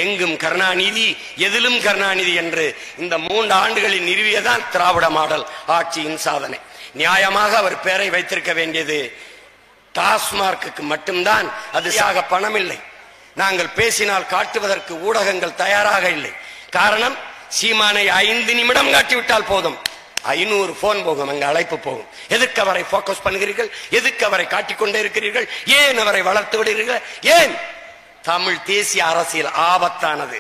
எங்கும் கருணாநிதி, எதிலும் கருணாநிதி என்று இந்த 3 ஆண்டுகளில் நிறுவியதான் திராவிட மாடல் ஆட்சியின் சாதனை. நியாயமாக அவர் பெயரை வைத்திருக்க வேண்டியது டாஸ்மார்க்கு மட்டும்தான். அது பணம் இல்லை. நாங்கள் பேசினால் காட்டுவதற்கு ஊடகங்கள் தயாராக இல்லை. காரணம், சீமானை 5 நிமிடம் காட்டிவிட்டால் போதும், 500 போன் போகும், அங்க அழைப்பு போகும். எதுக்கு அவரை போக்கஸ் பண்ணுகிறீர்கள்? எதுக்கு அவரை காட்டிக்கொண்டே இருக்கிறீர்கள்? ஏன் அவரை வளர்த்து விடுகிறீர்கள்? ஏன்? தமிழ் தேசிய அரசியல் ஆபத்தானது.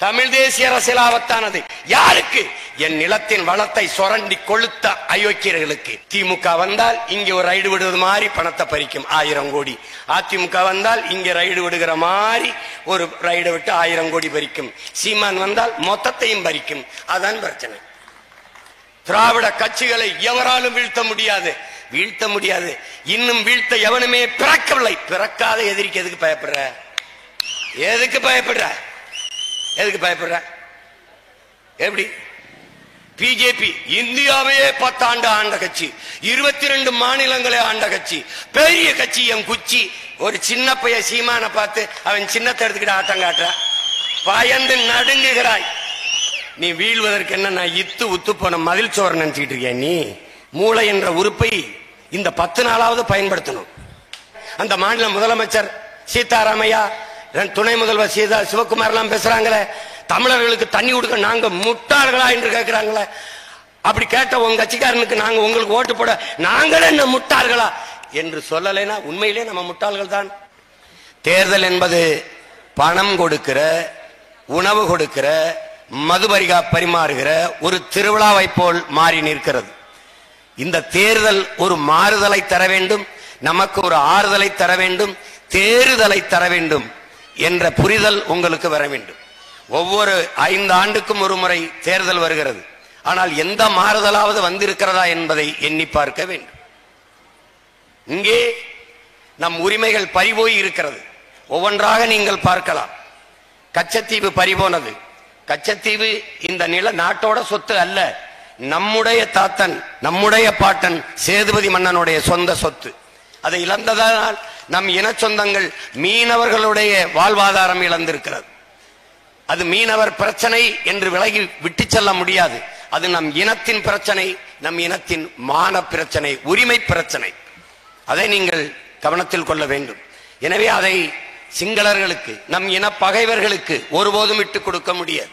தமிழ் தேசிய அரசியல் ஆபத்தானது. யாருக்கு? என் நிலத்தின் வளத்தை சுரண்டி கொளுத்த அயோக்கியர்களுக்கு. திமுக வந்தால் இங்கே ஒரு ரைடு விடுவது மாதிரி பணத்தை பறிக்கும் 1000 கோடி. அதிமுக வந்தால் இங்கே ரைடு விடுகிற மாதிரி ஒரு ரைடு விட்டு 1000 கோடி பறிக்கும். சீமான் வந்தால் மொத்தத்தையும் பறிக்கும். அதான் பிரச்சனை. திராவிட கட்சிகளை எவராலும் வீழ்த்த முடியாது. வீழ்த்த முடியாது. இன்னும் வீழ்த்த எவனுமே பிறக்கவில்லை. பிறக்காத எதிரிக்கு எதுக்கு பயப்படுற? எதுக்கு பயப்படுற? எதுக்கு பயப்படுற? எப்படி? பிஜேபி இந்தியாவையே 10 ஆண்டு ஆண்ட கட்சி, 22 மாநிலங்களே ஆண்ட கட்சி, பெரிய கட்சி. என் குச்சி. ஒரு சின்ன பைய சீமான பார்த்து அவன் சின்னத்தை எடுத்துக்கிட்டு ஆட்டம் காட்டுற, பயந்து நடுங்குகிறாய். நீ வீழ்வதற்கு என்ன? நான் இத்து உத்து போன மதில் சோறு நினைச்சுக்கிட்டு இருக்கியா? நீ மூளை என்ற உறுப்பை இந்த 10 நாளாவது பயன்படுத்தணும். அந்த மாநில முதலமைச்சர் சீதாராமையா, துணை முதல்வர் சிவகுமார் எல்லாம் பேசுறாங்களே, தமிழர்களுக்கு தண்ணி கொடுக்க நாங்க முட்டாள்களா என்று கேட்கிறாங்களே. அப்படி கேட்ட உங்க கட்சிக்காரனுக்கு நாங்க உங்களுக்கு ஓட்டு போட நாங்களே என்ன முட்டாள்களா என்று சொல்லலைன்னா உண்மையிலே நம்ம முட்டாள்கள் தான். தேர்தல் என்பது பணம் கொடுக்கிற, உணவு கொடுக்கிற, மதுபரிகா பரிமாறுகிற ஒரு திருவிழாவை போல் மாறி நிற்கிறது. இந்த தேர்தல் ஒரு மாறுதலை தர வேண்டும், நமக்கு ஒரு ஆறுதலை தர வேண்டும், தேறுதலை தர வேண்டும் என்ற புரிதல் உங்களுக்கு வர வேண்டும். ஒவ்வொரு 5 ஆண்டுக்கும் ஒரு முறை தேர்தல் வருகிறது. ஆனால் எந்த மாறுதலாவது வந்திருக்கிறதா என்பதை எண்ணி பார்க்க வேண்டும். இங்கே நம் உரிமைகள் பறிபோய் இருக்கிறது. ஒவ்வொன்றாக நீங்கள் பார்க்கலாம். கச்சத்தீவு பறிபோனது. கச்சத்தீவு இந்த நாட்டோட சொத்து அல்ல, நம்முடைய தாத்தன், நம்முடைய பாட்டன் சேதுபதி மன்னனுடைய சொந்த சொத்து. அதை இழந்ததால் நம் இன சொந்தங்கள் மீனவர்களுடைய வாழ்வாதாரம் இழந்திருக்கிறது. அது மீனவர் பிரச்சனை என்று விலகி விட்டு செல்ல முடியாது. அது நம் இனத்தின் பிரச்சனை, நம் இனத்தின் மான பிரச்சனை, உரிமை பிரச்சனை. அதை நீங்கள் கவனத்தில் கொள்ள வேண்டும். எனவே அதை சிங்களர்களுக்கு, நம் இன பகைவர்களுக்கு ஒருபோதும் விட்டுக் கொடுக்க முடியாது.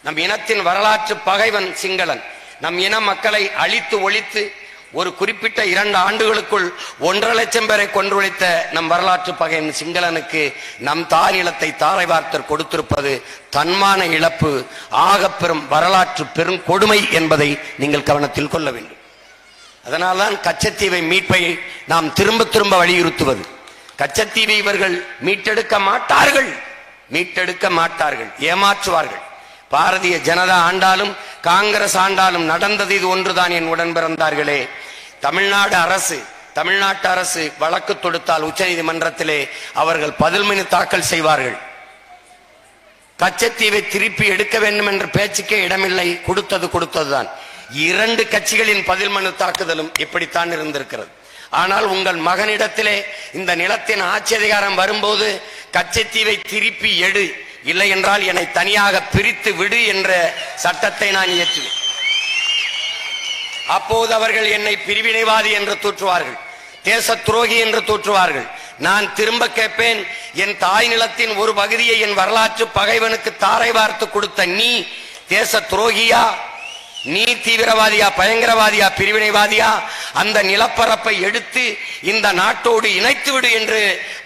நம் இனத்தின் வரலாற்று பகைவன் சிங்களன். நம் இன மக்களை அழித்து ஒழித்து ஒரு குறிப்பிட்ட 2 ஆண்டுகளுக்குள் 1.5 லட்சம் பேரை கொன்றொழித்த நம் வரலாற்று பகைவன் சிங்களனுக்கு நம் தானிலத்தை தாரை வார்த்தர் கொடுத்திருப்பது தன்மான இழப்பு, ஆகப்பெரும் வரலாற்று பெரும் கொடுமை என்பதை நீங்கள் கவனத்தில் கொள்ள வேண்டும். அதனால்தான் கச்சத்தீவை மீட்பை நாம் திரும்ப திரும்ப வலியுறுத்துவது. கச்சத்தீவை இவர்கள் மீட்டெடுக்க மாட்டார்கள், மீட்டெடுக்க மாட்டார்கள், ஏமாற்றுவார்கள். பாரதிய ஜனதா ஆண்டாலும் காங்கிரஸ் ஆண்டாலும் நடந்தது இது ஒன்றுதான் என் உடன் பிறந்தார்களே. தமிழ்நாட்டு அரசு வழக்கு தொடுத்தால் உச்ச நீதிமன்றத்திலே அவர்கள் பதில் மனு தாக்கல் செய்வார்கள். கச்சத்தீவை திருப்பி எடுக்க வேண்டும் என்ற பேச்சுக்கே இடமில்லை. கொடுத்ததுதான். 2 கட்சிகளின் பதில் மனு தாக்குதலும் இப்படித்தான் இருந்திருக்கிறது. ஆனால் உங்கள் மகனிடத்திலே இந்த நிலத்தின் ஆட்சி அதிகாரம் வரும்போது கச்சத்தீவை திருப்பி எடு, இல்லை என்றால் என்னை தனியாக பிரித்து விடு என்ற சட்டத்தை நான் இயற்றுவேன். அப்போது அவர்கள் என்னை பிரிவினைவாதி என்று தூற்றுவார்கள், தேச துரோகி என்று தூற்றுவார்கள். நான் திரும்ப கேட்பேன், என் தாய் நிலத்தின் ஒரு பகுதியை என் வரலாற்று பகைவனுக்கு தாரை வார்த்து கொடுத்த நீ தேச துரோகியா? நீ தீவிரவாதியா, பயங்கரவாதியா, பிரிவினைவாதியா? அந்த நிலப்பரப்பை எடுத்து இந்த நாட்டோடு இணைத்து விடு என்று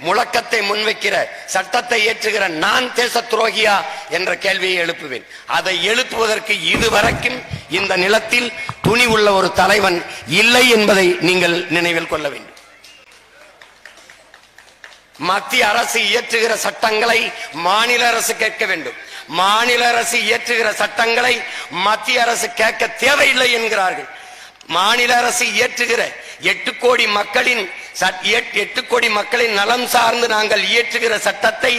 முழக்கத்தை முன்வைக்கிற, சட்டத்தை ஏற்றுகிற நான் தேச துரோகியா என்ற கேள்வியை எழுப்புவேன். அதை எழுப்புவதற்கு இதுவரைக்கும் இந்த நிலத்தில் துணி உள்ள ஒரு தலைவன் இல்லை என்பதை நீங்கள் நினைவில் கொள்ள வேண்டும். மத்திய அரசு இயற்றுகிற சட்டங்களை மாநில அரசு கேட்க வேண்டும். மாநில அரசு இயற்றுகிற சட்டங்களை மத்திய அரசு கேட்க தேவையில்லை என்கிறார்கள். மாநில அரசு இயற்றுகிற 8 கோடி மக்களின் நலம் சார்ந்து நாங்கள் இயற்றுகிற சட்டத்தை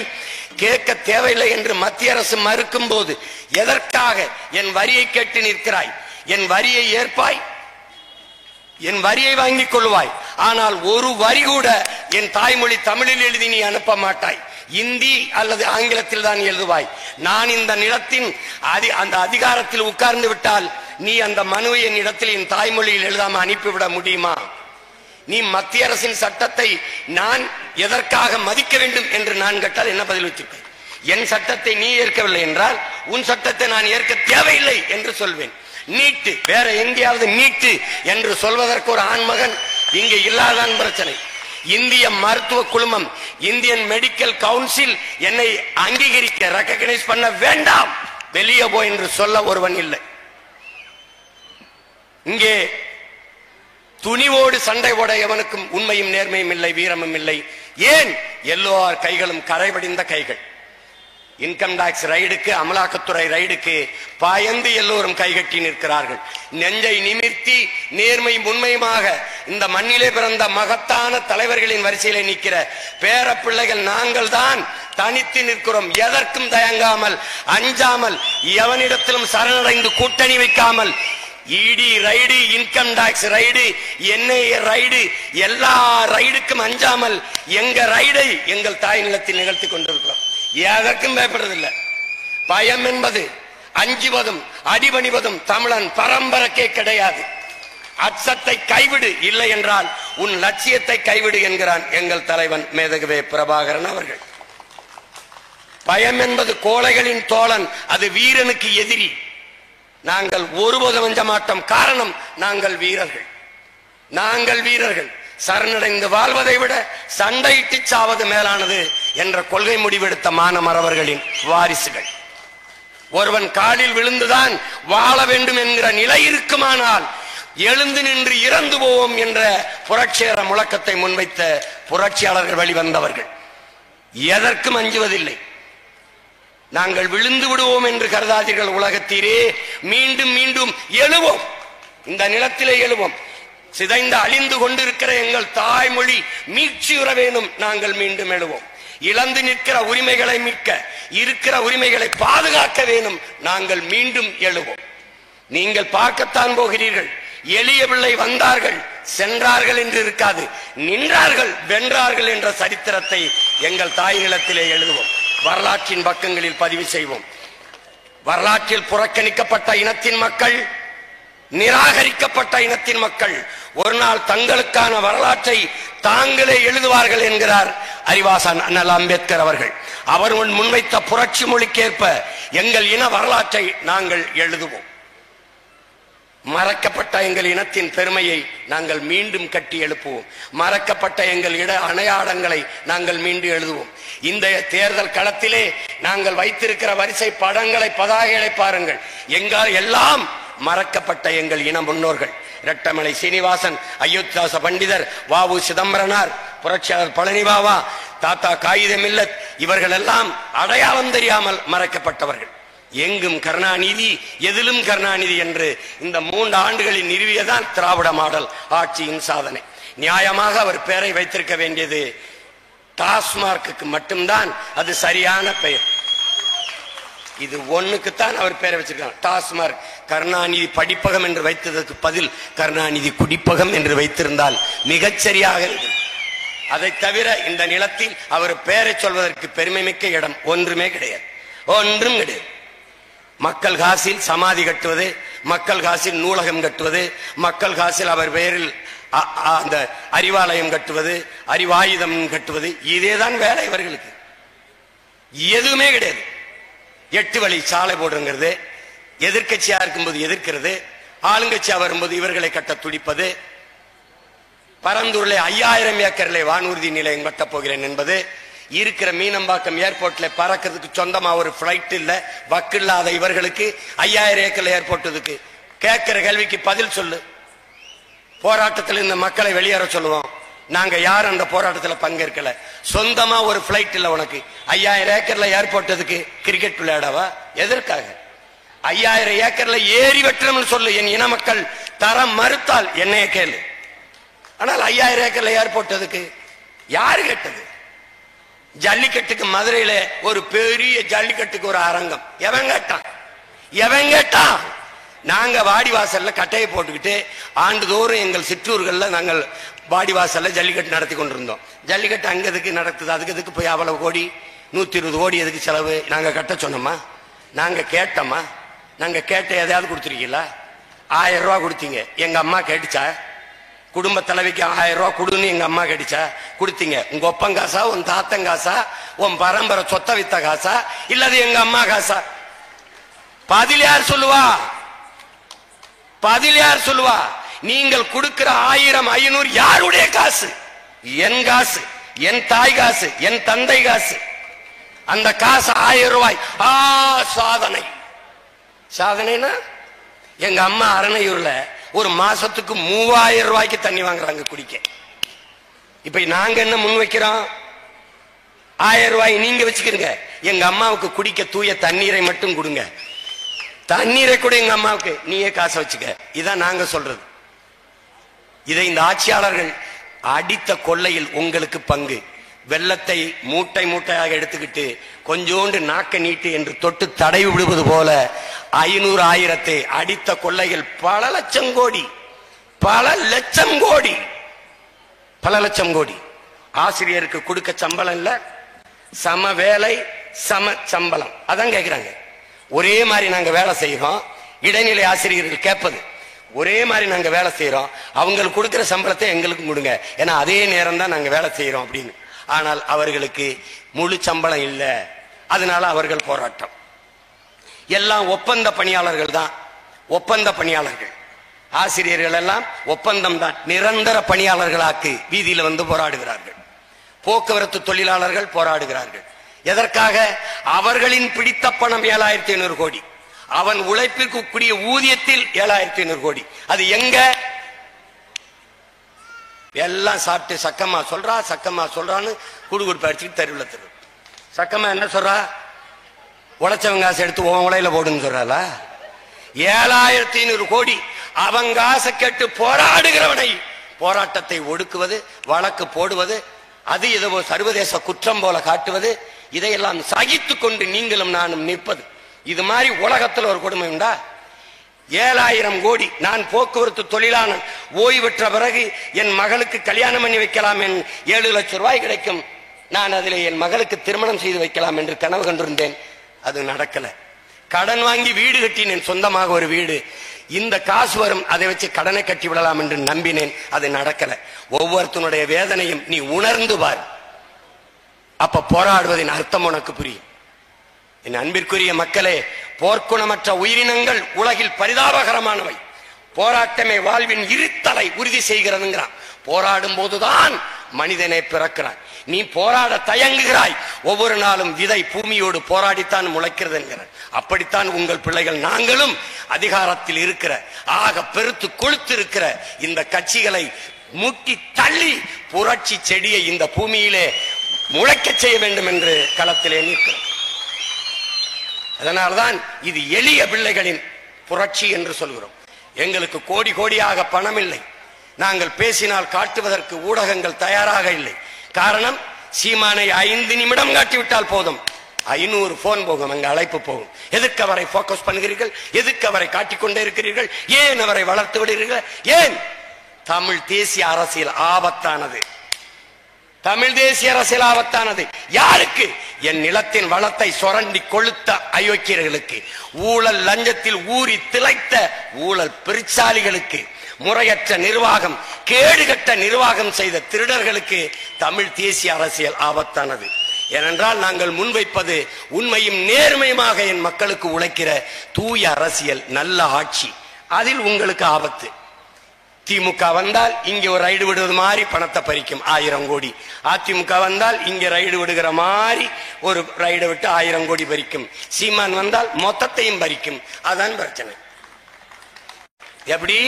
கேட்க தேவையில்லை என்று மத்திய அரசு மறுக்கும் போது எதற்காக என் வரியை கேட்டு நிற்கிறாய்? என் வரியை ஏற்பாய், என் வரியை வாங்கிக் கொள்வாய். ஆனால் ஒரு வரி கூட என் தாய்மொழி தமிழில் எழுதி நீ அனுப்ப மாட்டாய். இந்தி அல்லது ஆங்கிலத்தில் தான் எழுதுவாய். நான் இந்த நிலத்தின் அந்த அதிகாரத்தில் உட்கார்ந்து விட்டால் நீ அந்த மனுவை என் இடத்தில் என் தாய்மொழியில் எழுதாம அனுப்பிவிட முடியுமா? நீ மத்திய அரசின் சட்டத்தை நான் எதற்காக மதிக்க வேண்டும் என்று நான் கேட்டால் என்ன பதில் வச்சிருப்பேன்? என் சட்டத்தை நீ ஏற்கவில்லை என்றால் உன் சட்டத்தை நான் ஏற்க தேவையில்லை என்று சொல்வேன். நீட்டு வேற எங்கேயாவது நீட்டு என்று சொல்வதற்கு ஒரு ஆண்மகன் இங்கே இல்லாதான் பிரச்சனை. இந்திய மருத்துவ குழுமம், இந்தியன் மெடிக்கல் கவுன்சில் என்னை அங்கீகரிக்க ரெகக்னைஸ் பண்ண வேண்டாம், வெளியே போ என்று சொல்ல ஒருவன் இல்லை. இங்கே துணிவோடு சண்டை ஓட எவனுக்கும் உண்மையும் நேர்மையும் இல்லை, வீரமும் இல்லை. ஏன்? எல்லோர் கைகளும் கரைபடிந்த கைகள். இன்கம் டாக்ஸ் ரைடுக்கு, அமலாக்கத்துறை ரைடுக்கு பயந்து எல்லோரும் கைகட்டி நிற்கிறார்கள். நெஞ்சை நிமிர்த்தி நேர்மை உண்மையுமாக இந்த மண்ணிலே பிறந்த மகத்தான தலைவர்களின் வரிசையிலே நிற்கிற பேர பிள்ளைகள் நாங்கள் தான் தனித்து நிற்கிறோம். எதற்கும் தயங்காமல், அஞ்சாமல், எவனிடத்திலும் சரணடைந்து கூட்டணி வைக்காமல், ED raid, income tax raid, NIA raid, எல்லா ரைடுக்கும் அஞ்சாமல் எங்க ரைடை எங்கள் தாய் நிலத்தில் நிகழ்த்தி கொண்டிருக்கிறோம். எதற்கும் பயப்படுறதில்லை. பயம் என்பது அஞ்சுவதும் அடிபணிவதும் தமிழன் பரம்பரைக்கே கிடையாது. அச்சத்தை கைவிடு, இல்லை என்றால் உன் லட்சியத்தை கைவிடு என்கிறான் எங்கள் தலைவன் மேதகவே பிரபாகரன் அவர்கள். பயம் என்பது கோழைகளின் தோழன், அது வீரனுக்கு எதிரி. நாங்கள் ஒருபோதும் அஞ்ச மாட்டோம். காரணம், நாங்கள் வீரர்கள். நாங்கள் வீரர்கள். சரணடைந்து வாழ்வதை விட சண்டையிட்டு சாவது மேலானது என்ற கொள்கை முடிவெடுத்த மானமரவர்களின் வாரிசுகள். ஒருவன் காலில் விழுந்துதான் வாழ வேண்டும் என்கிற நிலை இருக்குமானால் எழுந்து நின்று இறந்து போவோம் என்ற புரட்சிகர முழக்கத்தை முன்வைத்த புரட்சியாளர்கள் வெளிவந்தவர்கள். எதற்கும் அஞ்சுவதில்லை. நாங்கள் விழுந்து விடுவோம் என்று கருதாதீர்கள் உலகத்தீரே. மீண்டும் மீண்டும் எழுவோம், இந்த நிலத்திலே எழுவோம். சிதைந்து அழிந்து கொண்டிருக்கிற எங்கள் தாய்மொழி மீட்சியுற வேணும். நாங்கள் மீண்டும் எழுவோம். இழந்து நிற்கிற உரிமைகளை மீட்க, இருக்கிற உரிமைகளை பாதுகாக்க வேணும். நாங்கள் மீண்டும் எழுவோம். நீங்கள் பார்க்கத்தான் போகிறீர்கள். எளிய பிள்ளை வந்தார்கள் சென்றார்கள் என்று இருக்காது, நின்றார்கள் வென்றார்கள் என்ற சரித்திரத்தை எங்கள் தாய் நிலத்திலே எழுதுவோம். வரலாற்றின் பக்கங்களில் பதிவு செய்வோம். வரலாற்றில் புறக்கணிக்கப்பட்ட இனத்தின் மக்கள், நிராகரிக்கப்பட்ட இனத்தின் மக்கள் ஒரு நாள் தங்களுக்கான வரலாற்றை தாங்களே எழுதுவார்கள் என்கிறார் அறிவாசான் அண்ணல் அம்பேத்கர் அவர்கள். அவர் முன்வைத்த புரட்சி மொழிக்கேற்ப எங்கள் இன வரலாற்றை நாங்கள் எழுதுவோம். மறக்கப்பட்ட எங்கள் இனத்தின் பெருமையை நாங்கள் மீண்டும் கட்டி எழுப்புவோம். மறக்கப்பட்ட எங்கள் இட அடையாளங்களை நாங்கள் மீண்டும் எழுதுவோம். இந்த தேர்தல் களத்திலே நாங்கள் வைத்திருக்கிற வரிசை படங்களை, பதாகைகளை பாருங்கள். எங்கால் எல்லாம் மறக்கப்பட்ட எங்கள் இன முன்னோர்கள். இரட்டமலை சீனிவாசன், அயோத்திதாச பண்டிதர், வாவு சிதம்பரனார், புரட்சியாளர் பழனிபாபா, தாத்தா காகித மில்லத், இவர்கள் எல்லாம் அடையாளம் தெரியாமல் மறைக்கப்பட்டவர்கள். எங்கும் கருணாநிதி, எதிலும் கருணாநிதி என்று இந்த 3 ஆண்டுகளில் நிறுவியதான் திராவிட மாடல் ஆட்சியின் சாதனை. நியாயமாக அவர் பெயரை வைத்திருக்க வேண்டியது டாஸ்மார்க்கு மட்டும்தான் அது சரியான பெயர். இது ஒண்ணுக்குத்தான் அவர் பெயரை வச்சிருக்காங்க, டாஸ்மார்க். கருணாநிதி படிப்பகம் என்று வைத்ததற்கு பதில் கருணாநிதி குடிப்பகம் என்று வைத்திருந்தால் மிகச்சரியாக இருக்கு. அதை தவிர இந்த நிலத்தில் அவர் பெயரை சொல்வதற்கு பெருமை மிக்க இடம் ஒன்றுமே கிடையாது, ஒன்றும் கிடையாது. மக்கள் காசில் சமாதி கட்டுவது, மக்கள் காசில் நூலகம் கட்டுவது, மக்கள் காசில் அவர் பெயரில் அந்த அறிவாலயம் கட்டுவது, அறிவாயுதம் கட்டுவது, இதேதான் வேலை இவர்களுக்கு. எதுவுமே கிடையாது. 8 வழி சாலை போடுங்கிறது, எதிர்கட்சியா இருக்கும்போது எதிர்க்கிறது, ஆளுங்கட்சியா வரும்போது இவர்களை கட்ட துடிப்பது, பரந்தூர்ல 5000 ஏக்கர்ல வானூர்தி நிலையம் கட்டப் போகிறேன் என்பது, இருக்கிற மீனம்பாக்கம் ஏர்போர்ட்ல பறக்கிறதுக்கு சொந்தமா ஒரு பிளைட் இல்ல, வக்கு இல்லாத இவர்களுக்கு 5000 ஏக்கர்ல ஏர்போர்ட்டுக்கு கேட்கிற கேள்விக்கு பதில் சொல்லு. போராட்டத்தில் இந்த மக்களை வெளியேற சொல்லுவோம். நாங்க யாரும் அந்த போராட்டத்தில் பங்கேற்கல. சொந்தமா ஒரு பிளைட் இல்ல உனக்கு, 5000 ஏக்கர்ல ஏர்போர்ட்டுக்கு கிரிக்கெட் விளையாடவா? எதற்காக? 5000 ஏக்கர்ல ஏறி வெட்டணும்னு சொல்லு. என் இன மக்கள் தர மறுத்தால் என்னைய கேளு. ஆனால் 5000 ஏக்கர்ல ஏர்போர்ட்டுக்கு யாரு கேட்டது? ஜல்லிக்கட்டுக்கு மதுரையில ஒரு பெரிய ஜல்லிக்கட்டுக்கு ஒரு அரங்கம் எவன் கேட்டான்? எவன் கேட்டான்? நாங்க வாடிவாசல்ல கட்டையை போட்டுக்கிட்டு ஆண்டுதோறும் எங்கள் சிற்றூர்கள்ல நாங்கள் வாடிவாசல்ல ஜல்லிக்கட்டு நடத்தி கொண்டிருந்தோம். ஜல்லிக்கட்டு அங்க எதுக்கு நடக்குது? அதுக்கு எதுக்கு போய் அவ்வளவு கோடி 120 கோடி எதுக்கு செலவு? நாங்க கட்ட சொன்னோமா? நாங்க கேட்டோமா? நாங்க கேட்ட எதையாவது கொடுத்துருக்கீங்களா? 1000 ரூபா கொடுத்தீங்க. எங்க அம்மா கேட்டுச்சா? குடும்ப தலைவிக்கு 1000 ரூபா கொடுன்னு எங்க அம்மா கேட்டுச்சா? கொடுத்தீங்க. உங்க ஒப்பன் காசா, உன் தாத்தன் காசா, உன் பரம்பரை சொத்த வித்த காசா, இல்லது எங்க அம்மா காசா? பதில் யார் சொல்லுவா? பதில் யார் சொல்லுவா? நீங்கள் கொடுக்கிற 1000 500 யாருடைய காசு? என் காசு, என் தாய் காசு, என் தந்தை காசு. அந்த காசு 1000 ரூபாய். சாதனை. சாதனைனா எங்க அம்மா அரணையூர்ல ஒரு மாசத்துக்கு 3000 ரூபாய்க்கு தண்ணி வாங்குறாங்க குடிக்க. இப்ப நாங்க என்ன முன் வைக்கிறோம்? 1000 ரூபாய் நீங்க வச்சுக்கிறீங்க, எங்க அம்மாவுக்கு குடிக்க தூய தண்ணீரை மட்டும் கொடுங்க. தண்ணீரை கூட எங்க அம்மாவுக்கு நீயே காசை வச்சுக்க. இதான் நாங்க சொல்றது. இதை இந்த ஆட்சியாளர்கள் அடித்த கொள்ளையில் உங்களுக்கு பங்கு. வெள்ளத்தை மூட்டை மூட்டையாக எடுத்துக்கிட்டு கொஞ்சோண்டு நாக்க நீட்டு என்று தொட்டு தடை விடுவது போல 500 1000 அடித்த கொள்ளைகள் பல லட்சம் கோடி, பல லட்சம் கோடி, பல லட்சம் கோடி. ஆசிரியருக்கு கொடுக்க சம்பளம் இல்ல, சம வேலை சம சம்பளம். அதான் கேட்கிறாங்க. ஒரே மாதிரி நாங்க வேலை செய்யறோம். இடைநிலை ஆசிரியர்கள் கேட்பது ஒரே மாதிரி நாங்க வேலை செய்யறோம், அவங்களுக்கு கொடுக்கிற சம்பளத்தை எங்களுக்கும் கொடுங்க, ஏன்னா அதே நேரம் தான் நாங்க வேலை செய்யறோம் அப்படின்னு. ஆனால் அவர்களுக்கு முழு சம்பளம் இல்ல, அதனால அவர்கள் போராட்டம். எல்லாம் ஒப்பந்த பணியாளர்கள் தான். ஒப்பந்த பணியாளர்கள், ஆசிரியர்கள் எல்லாம் ஒப்பந்தம் தான். நிரந்தர பணியாளர்களாக்கு வீதியில வந்து போராடுகிறார்கள். போக்குவரத்து தொழிலாளர்கள் போராடுகிறார்கள். எதற்காக? அவர்களின் பிடித்த பணம் 7500 கோடி, அவன் உழைப்பிற்கு கூடிய ஊதியத்தில் 7500 கோடி. அது எங்க? எல்லாம் சாப்பிட்டு சக்கம்மா சொல்றா, சக்கம்மா சொல்றான்னு குடுகுடுப்பு அடிச்சுட்டு தெருவில் தரும். சக்கம்மா என்ன சொல்றா? உழைச்சவங்க காசு எடுத்து உலையில போடுன்னு சொல்றாள. 7500 கோடி அவன் காசை கேட்டு போராடுகிறவனை போராட்டத்தை ஒடுக்குவது, வழக்கு போடுவது, அது ஏதோ சர்வதேச குற்றம் போல காட்டுவது, இதையெல்லாம் சகித்து கொண்டு நீங்களும் நானும் நிற்பது. இது மாதிரி உலகத்தில் ஒரு கொடுமை உண்டா? 7000 கோடி. நான் போக்குவரத்து தொழிலாளன், ஓய்வு பெற்ற பிறகு என் மகளுக்கு கல்யாணம் பண்ணி வைக்கலாம், 7 லட்சம் ரூபாய் கிடைக்கும், நான் அதில் என் மகளுக்கு திருமணம் செய்து வைக்கலாம் என்று கனவு கண்டிருந்தேன். அது நடக்கல. கடன் வாங்கி வீடு கட்டினேன், சொந்தமாக ஒரு வீடு. இந்த காசு வரும், அதை வச்சு கடனை கட்டி விடலாம் என்று நம்பினேன். அது நடக்கல. ஒவ்வொருத்தனுடைய வேதனையும் நீ உணர்ந்து பார், அப்ப போராடுவதின் அர்த்தம் உனக்கு புரியும். என் அன்பிற்குரிய மக்களே, போர்க்குணமற்ற உயிரினங்கள் உலகில் பரிதாபகரமானவை. போராட்டமே வாழ்வின் இருத்தலை உறுதி செய்கிறதுங்கிறான். போராடும் போதுதான் மனிதனை பிறக்கிறான். நீ போராட தயங்குகிறாய். ஒவ்வொரு நாளும் விதை பூமியோடு போராடித்தான் முளைக்கிறது என்கிறான். அப்படித்தான் உங்கள் பிள்ளைகள், நாங்களும் அதிகாரத்தில் இருக்கிற ஆக பெருத்து கொழுத்து இருக்கிற இந்த கட்சிகளை முட்டி தள்ளி புரட்சி செடியை இந்த பூமியிலே முளைக்க செய்ய வேண்டும் என்று களத்திலே நிற்கிறோம். அதனால்தான் இது எளிய பிள்ளைகளின் புரட்சி என்று சொல்கிறோம். எங்களுக்கு கோடி கோடியாக பணம் இல்லை. நாங்கள் பேசினால் காட்டுவதற்கு ஊடகங்கள் தயாராக இல்லை. காரணம், சீமானை 5 நிமிடம் காட்டிவிட்டால் போதும், 500 போன் போகும், அங்க அழைப்பு போகும். எதுக்கு அவரை போக்கஸ் பண்ணுகிறீர்கள்? எதுக்கு அவரை காட்டிக்கொண்டே இருக்கிறீர்கள்? ஏன் அவரை வளர்த்து விடுகிறீர்கள்? ஏன்? தமிழ் தேசிய அரசியல் ஆபத்தானது. தமிழ் தேசிய அரசியல் ஆபத்தானது. யாருக்கு? என் நிலத்தின் வளத்தை சொரண்டி கொளுத்த அயோக்கியர்களுக்கு, ஊழல் லஞ்சத்தில் ஊறி திளைத்த ஊழல் பெருச்சாலிகளுக்கு, முறையற்ற நிர்வாகம், கேடுகட்ட நிர்வாகம் செய்த திருடர்களுக்கு தமிழ் தேசிய அரசியல் ஆபத்தானது. ஏனென்றால் நாங்கள் முன்வைப்பது உண்மையும் நேர்மையுமாக என் மக்களுக்கு உழைக்கிற தூய அரசியல், நல்ல ஆட்சி. அதில் உங்களுக்கு ஆபத்து. திமுக வந்தால் இங்க ஒரு ரைடு விடுவது மாதிரி பணத்தை பறிக்கும் 1000 கோடி. அதிமுக வந்தால் இங்க ரைடு விடுகிற மாதிரி ஒரு ரைடு விட்டு 1000 கோடி பறிக்கும். சீமான் வந்தால் மொத்தத்தையும் பறிக்கும். அதான் பிரச்சனை. எப்படி?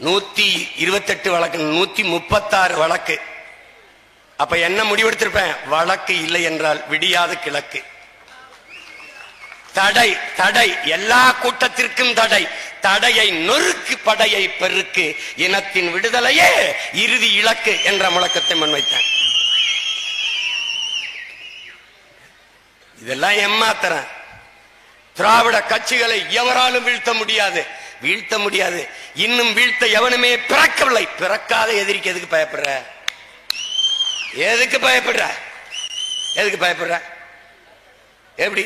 128 வழக்கு, 136 வழக்கு. அப்ப என்ன முடிவெடுத்திருப்பேன்? வழக்கு இல்லை என்றால் விடியாத கிழக்கு. தடை, தடை, எல்லா கூட்டத்திற்கும் தடை. தடையை நொறுக்கு, படையை பெருக்கு, இனத்தின் விடுதலையே இறுதி இலக்கு என்ற முழக்கத்தை முன்வைத்தான். இதெல்லாம் ஏமாத்துறேன். திராவிட கட்சிகளை எவராலும் வீழ்த்த முடியாது, வீழ்த்த முடியாது. இன்னும் வீழ்த்த எவனுமே பிறக்கவில்லை. பிறக்காத எதிரிக்கு எதுக்கு பயப்படுற? எதுக்கு பயப்படுற? எதுக்கு பயப்படுற? எப்படி?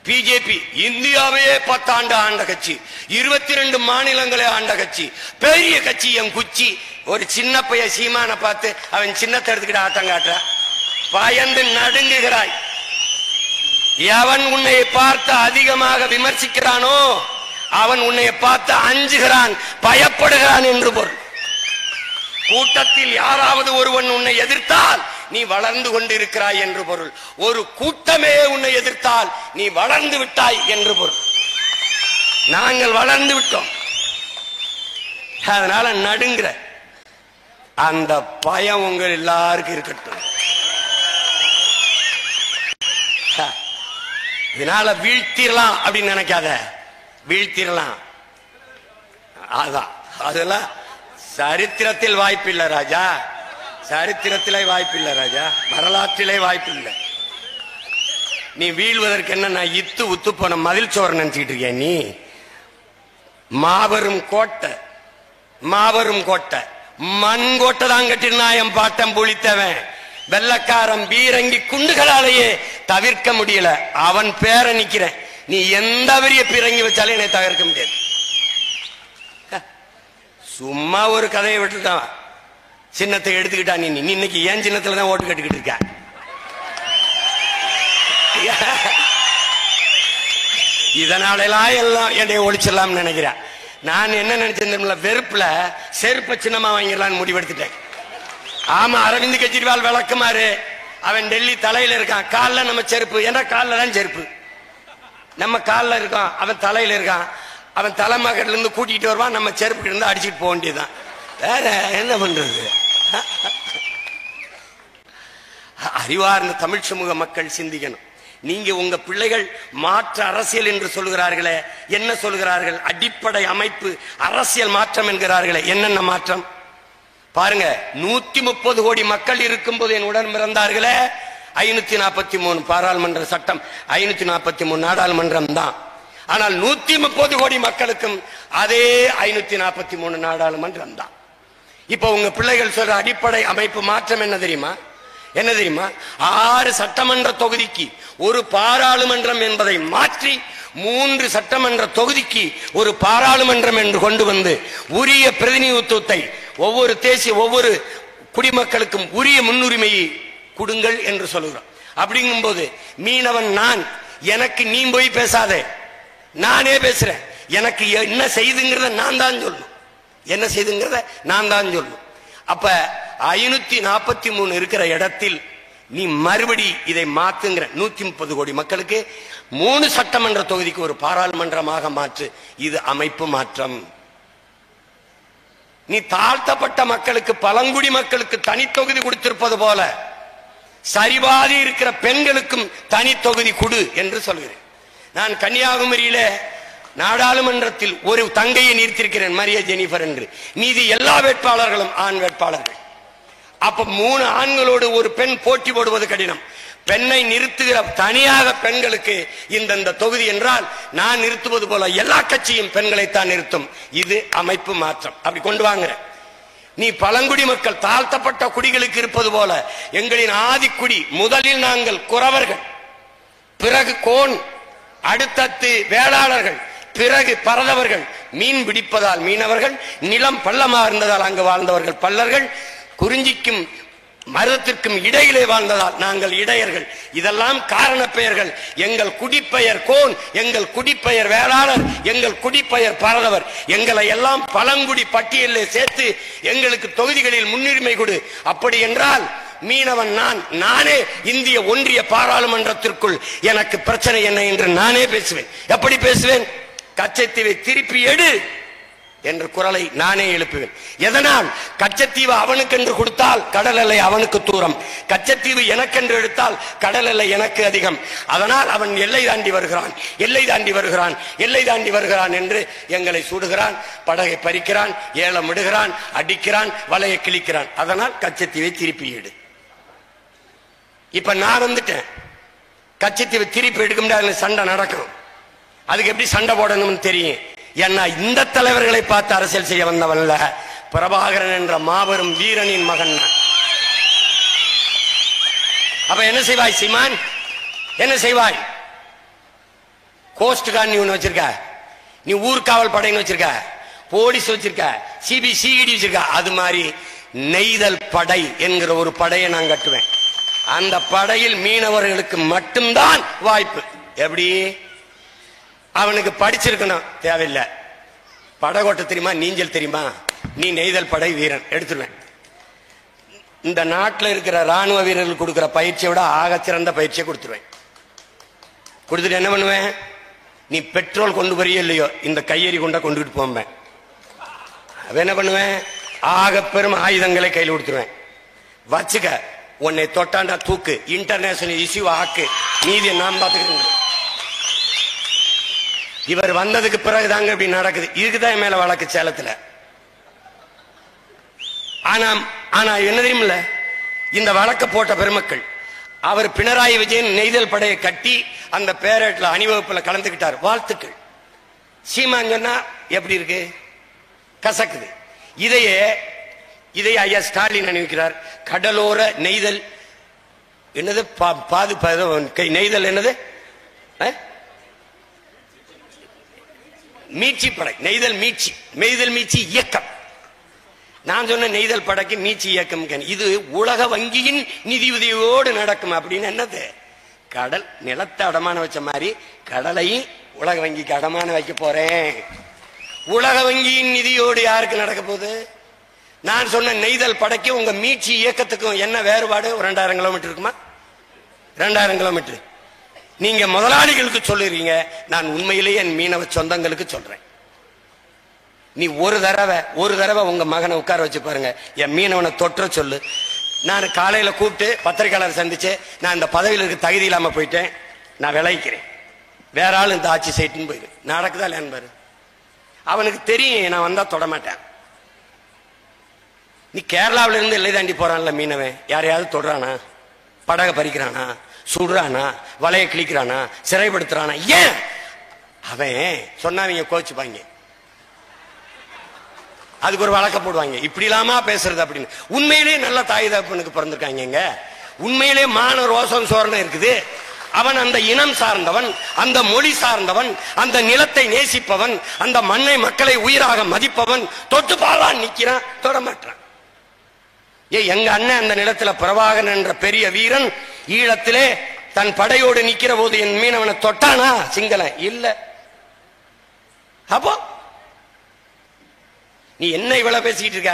பிஜேபி இந்தியாவே 10 ஆண்டு ஆண்ட கட்சி, 22 மாநிலங்களே ஆண்ட கட்சி, பெரிய கட்சி. என் குச்சி ஒரு சின்ன பைய சீமான பார்த்து அவன் சின்னத்தை எடுத்துக்கிட்டு ஆட்டம் காட்டுற, பயந்து நடுங்குகிறாய். எவன் உன்னை பார்த்து அதிகமாக விமர்சிக்கிறானோ அவன் உன்னை பார்த்து அஞ்சுகிறான், பயப்படுகிறான் என்று பொருள். கூட்டத்தில் யாராவது ஒருவன் உன்னை எதிர்த்தால் நீ வளர்ந்து கொண்டிருக்கிறாய் என்று பொருள். ஒரு கூட்டமே உன்னை எதிர்த்தால் நீ வளர்ந்து விட்டாய் என்று பொருள். நாங்கள் வளர்ந்து விட்டோம், அதனால நடுங்கிற அந்த பயம் உங்கள் எல்லாருக்கும் இருக்கட்டும். இதனால வீழ்த்திடலாம் அப்படின்னு நினைக்காத, வீழ்த்திடலாம். அதான் அதெல்லாம் சரித்திரத்தில் வாய்ப்பில்லை ராஜா, சரித்திரத்திலே வாய்ப்பில்லை ராஜா, வரலாற்றிலே வாய்ப்பில்லை. நீ வீழ்வதற்கு என்ன, நான் இத்து உத்து போன மதில் சோறு நினைச்சிட்டு இருக்கிய நீ? மாபெரும் கோட்டை, மாபெரும் கோட்டை, மண் கோட்டை தான் கட்டிருந்தான் என் பாட்டம் புளித்தவன். வெள்ளக்காரன் பீரங்கி குண்டுகளாலேயே தவிர்க்க முடியல, அவன் பேர நிக்கிறேன். நீ எந்த பெரிய பீரங்கி வச்சாலும் என்னை தவிர்க்க முடியாது. சும்மா ஒரு கதையை விட்டுட்டான், சின்னத்தை எடுத்துக்கிட்டா. நீ இன்னைக்கு ஏன் சின்னத்துல தான் ஓட்டு கட்டுக்கிட்டு இருக்க? இதனாலெல்லாம் எல்லாம் என்னை ஒழிச்சிடலாம் நினைக்கிறேன். நான் என்ன நினைச்சேன், வெறுப்புல செருப்ப சின்னமா வாங்கிடலான்னு முடிவெடுத்துட்டேன். ஆமா, அரவிந்த் கெஜ்ரிவால் விளக்குமாறு அவன் டெல்லி தலையில இருக்கான், காலில் நம்ம செருப்பு, ஏன்னா காலில் தான் செருப்பு, நம்ம காலில் இருக்கான், அவன் தலையில இருக்கான். அவன் தலைமகட்ல இருந்து கூட்டிட்டு வருவான், நம்ம செருப்பு இருந்து அடிச்சுட்டு போக வேண்டியதுதான். வேற என்ன பண்றது? அறிவார்ந்த தமிழ் சமூக மக்கள் சிந்திக்கணும். நீங்க உங்க பிள்ளைகள் மாற்ற அரசியல் என்று சொல்கிறார்களே, என்ன சொல்கிறார்கள்? அடிப்படை அமைப்பு அரசியல் மாற்றம் என்கிறார்களே, என்னென்ன மாற்றம் பாருங்க. 130 கோடி மக்கள் இருக்கும் போது என் உடன் பிறந்தார்களே, 543 பாராளுமன்ற சட்டம், 543 நாடாளுமன்றம் தான். ஆனால் 130 கோடி மக்களுக்கும் அதே 543 நாடாளுமன்றம் தான். இப்ப உங்க பிள்ளைகள் சொல்ற அடிப்படை அமைப்பு மாற்றம் என்ன தெரியுமா? என்ன தெரியுமா? 6 சட்டமன்ற தொகுதிக்கு ஒரு பாராளுமன்றம் என்பதை மாற்றி 3 சட்டமன்ற தொகுதிக்கு ஒரு பாராளுமன்றம் என்று கொண்டு வந்து உரிய பிரதிநிதித்துவத்தை ஒவ்வொரு தேசிய ஒவ்வொரு குடிமக்களுக்கும் உரிய முன்னுரிமையை கொடுங்கள் என்று சொல்லுகிறோம். அப்படிங்கும் போது மீனவன் நான், எனக்கு நீ போய் பேசாதே, நானே பேசுறேன். எனக்கு என்ன செய்துங்கிறத நான் தான் சொல்லணும், என்ன செய்துங்கிறத நான் தான் சொல்லணும். அப்ப 543 இருக்கிற இடத்தில் நீ மறுபடி இதை மாத்துங்கிற 130 கோடி மக்களுக்கு 3 சட்டமன்ற தொகுதிக்கு ஒரு பாராளுமன்றமாக மாற்று. இது அமைப்பு மாற்றம். நீ தாழ்த்தப்பட்ட மக்களுக்கு, பழங்குடி மக்களுக்கு தனி தொகுதி கொடுத்திருப்பது போல சரிபாதி இருக்கிற பெண்களுக்கும் தனி தொகுதி கொடு என்று சொல்கிறேன். நான் கன்னியாகுமரியில நாடாளுமன்றத்தில் ஒரு தங்கையை நிறுத்திருக்கிறேன், மரிய ஜெனிஃபர் என்று. மீதி எல்லா வேட்பாளர்களும் ஆண் வேட்பாளர்கள். அப்ப 3 ஆண்களோடு ஒரு பெண் போட்டி போடுவது கடினம். பெண்ணை நிறுத்துகிற தனியாக பெண்களுக்கு இந்த தொகுதி என்றால், நான் நிறுத்துவது போல எல்லா கட்சியும் பெண்களைத்தான் நிறுத்தும். இது அமைப்பு மாற்றம். அப்படி கொண்டு வாங்க. நீ பழங்குடி மக்கள் தாழ்த்தப்பட்ட குடிகளுக்கு இருப்பது போல எங்களின் ஆதிக்குடி, முதலில் நாங்கள் குறவர்கள், பிறகு கோன், அடுத்தது வேளாளர்கள், பிறகு பரதவர்கள், மீன் பிடிப்பதால் மீனவர்கள், நிலம் பள்ளமாக இருந்ததால் அங்கு வாழ்ந்தவர்கள் பல்லர்கள், குறிஞ்சிக்கும் மருதத்திற்கும் இடையிலே வாழ்ந்ததால் நாங்கள் இடையர்கள். இதெல்லாம் காரண பெயர்கள். எங்கள் குடிப்பெயர் கோன், எங்கள் குடிப்பெயர் வேளாளர், எங்கள் குடிப்பெயர் பரதவர். எங்களை எல்லாம் பழங்குடி பட்டியலில் சேர்த்து எங்களுக்கு தொகுதிகளில் முன்னுரிமை கொடு. அப்படி என்றால் மீனவன் நானே இந்திய ஒன்றிய பாராளுமன்றத்திற்குள் எனக்கு பிரச்சனை என்ன என்று நானே பேசுவேன். எப்படி பேசுவேன்? கச்சத்தீவை திருப்பி எடு என்ற குரலை நானே எழுப்புவேன். எதனால்? கச்சத்தீவு அவனுக்கு என்று கொடுத்தால் கடல் எல்லை அவனுக்கு தூரம், கச்சத்தீவு எனக்கென்று எடுத்தால் கடல் எல்லை எனக்கு அதிகம். அதனால் அவன் எல்லை தாண்டி வருகிறான், எல்லை தாண்டி வருகிறான், எல்லை தாண்டி வருகிறான் என்று எங்களை சுடுகிறான், படகை பறிக்கிறான், ஏலம் விடுகிறான், அடிக்கிறான், வலையை கிழிக்கிறான். அதனால் கச்சத்தீவை திருப்பி எடு. இப்ப நான் வந்துட்டேன், கச்சத்தீவை திருப்பி எடுக்க முடியாது, சண்டை நடக்கும். அதுக்கு எப்படி சண்டை போடணும்னு தெரியும். ஏன்னா இந்த தலைவர்களை பார்த்து அரசியல் செய்ய வந்தவன்ல, பிரபாகரன் என்ற மாபெரும் வீரனின் மகன். அப்ப என்ன செய்வாய் சீமான்? என்ன செய்வாய்? கோஸ்ட் கார்டு நீ ஒண்ணு வச்சிருக்க, நீ ஊர்காவல் படைன்னு வச்சிருக்க, போலீஸ் வச்சிருக்க, சிபிசிஐடி வச்சிருக்க. அது மாதிரி நெய்தல் படை என்கிற ஒரு படையை நான் கட்டுவேன். அந்த படையில் மீனவர்களுக்கு மட்டும்தான் வாய்ப்பு. எப்படி? அவனுக்கு படிச்சிருக்கணும் தேவையில்லை. படகோட்ட தெரியுமா, நீஞ்சல் தெரியுமா, நீ நெய்தல் படை வீரன் எடுத்துருவேன். இந்த நாட்டில் இருக்கிற ராணுவ வீரர்கள் கொடுக்கிற பயிற்சியை விட ஆகச்சிறந்த பயிற்சியை கொடுத்துருவேன். கொடுத்துட்டு என்ன பண்ணுவேன்? நீ பெட்ரோல் கொண்டு வரையோ இல்லையோ, இந்த கையெறி கொண்டா கொண்டுகிட்டு போம்பேன். அவன் என்ன பண்ணுவேன்? ஆக பெரும் ஆயுதங்களை கையில் கொடுத்துருவேன். வச்சுக்க, உன்னை தொட்டாண்டா தூக்கு, இன்டர்நேஷனல் இஷ்யூ ஆக்கு, நீதியை நாம் பார்த்துக்கிறேன். இவர் வந்ததுக்கு பிறகுதாங்க இப்படி நடக்குது. இதுக்குதான் மேல வழக்கு சேலத்துல. ஆனா என்ன தெரியுமில்ல, இந்த வழக்க போட்ட பெருமக்கள், அவர் பினராயி விஜயன் நெய்தல் படையை கட்டி அந்த பேரேட்ல அணிவகுப்புல கலந்துகிட்டார், வாழ்த்துக்கள். சீமான் சொன்னா எப்படி இருக்கு? கசக்குது. இதையே ஐயா ஸ்டாலின் அணிவிக்கிறார். கடலோர நெய்தல் என்னது, நெய்தல் என்னது, மீட்சி படை, நெய்தல் மீட்சி இயக்கம். நான் சொன்ன நெய்தல் படைக்கு மீட்சி இயக்கம். இது உலக வங்கியின் நிதி உதவியோடு நடக்கும். அப்படின்னு என்னது? கடல் நிலத்தை அடமான வச்ச மாதிரி கடலையும் உலக வங்கிக்கு அடமான வைக்க போறேன். உலக வங்கியின் நிதியோடு யாருக்கு நடக்க போகுது? நான் சொன்ன நெய்தல் படைக்கு உங்க மீட்சி இயக்கத்துக்கும் என்ன வேறுபாடு? 2000 கிலோமீட்டர் இருக்குமா? 2000 கிலோமீட்டர். நீங்க முதலாளிகளுக்கு சொல்லுறீங்க, நான் உண்மையிலேயே என் மீனவ சொந்தங்களுக்கு சொல்றேன். நீ ஒரு தடவை உங்க மகனை உட்கார வச்சு பாருங்க, என் மீனவனை தொற்ற சொல்லு. நான் காலையில கூப்பிட்டு பத்திரிகையாளர் சந்திச்சு, நான் இந்த பதவியில் இருக்க தகுதி இல்லாம போயிட்டேன், நான் விளைவிக்கிறேன், வேற ஆள் இந்த ஆட்சி சைட்டுன்னு போயிரு. நடக்குதா இல்லையான்னு பாரு. அவனுக்கு தெரியும் நான் வந்தா தொடமாட்டேன். நீ கேரளாவில இருந்து எல்லை தாண்டி போறான்ல மீனவன், யாரையாவது தொடுறானா? படக பறிக்கிறானா? சுடுறானா? வலையை கிழிக்கிறானா? சிறைப்படுத்துறானா? ஏன்? அவன் சொன்னாங்க கோச்சுப்பாங்க, அதுக்கு ஒரு வழக்க போடுவாங்க, இப்படி இல்லாம பேசுறது அப்படின்னு. உண்மையிலேயே நல்ல தாய் தகப்பனுக்கு பிறந்திருக்காங்க, உண்மையிலே மான ரோசம் சோரணம் இருக்குது. அவன் அந்த இனம் சார்ந்தவன், அந்த மொழி சார்ந்தவன், அந்த நிலத்தை நேசிப்பவன், அந்த மண்ணை மக்களை உயிராக மதிப்பவன். தொட்டு பாலான் நிக்கிறான், தொடமாட்டான். எங்க அண்ணன் அந்த நிலத்துல பிரபாகரன் என்ற பெரிய வீரன் ஈழத்திலே தன் படையோடு நிக்கிற போது என் மீனவனை தொட்டானா? சிங்களன் இல்ல. அப்போ நீ என்ன இவ்வளவு பேசிக்கிட்டு இருக்க?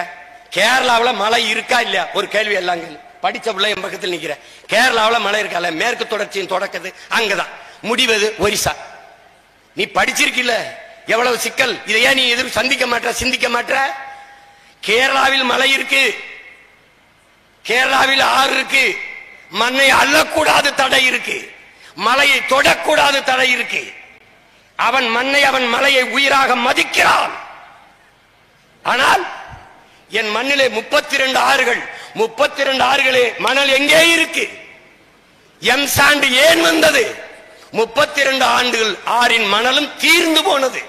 கேரளாவில் மழை இருக்கா இல்லையா? ஒரு கேள்வி எல்லாம் படிச்ச பிள்ளை என் பக்கத்தில் நிக்கிற. கேரளாவில் மழை இருக்கா? மேற்கு தொடர்ச்சியின் தொடக்கது அங்கதான், முடிவது ஒரிசா. நீ படிச்சிருக்கில்ல, எவ்வளவு சிக்கல். இதையா நீ எதிர்ப்பு சந்திக்க மாட்ட, சிந்திக்க மாட்ட? கேரளாவில் மழை இருக்கு, கேரளாவில் ஆறு இருக்கு, மண்ணை அள்ளக்கூடாது தடை இருக்கு, மலையை தொடக்கூடாது தடை இருக்கு. அவன் மண்ணை, அவன் மலையை உயிராக மதிக்கிறான். ஆனால் என் மண்ணிலே 32 ஆறுகள், 32 ஆறுகளே மணல் எங்கே இருக்கு? எம் சாண்டு ஏன் வந்தது? 32 ஆண்டுகள் ஆறின் மணலும் தீர்ந்து போனது.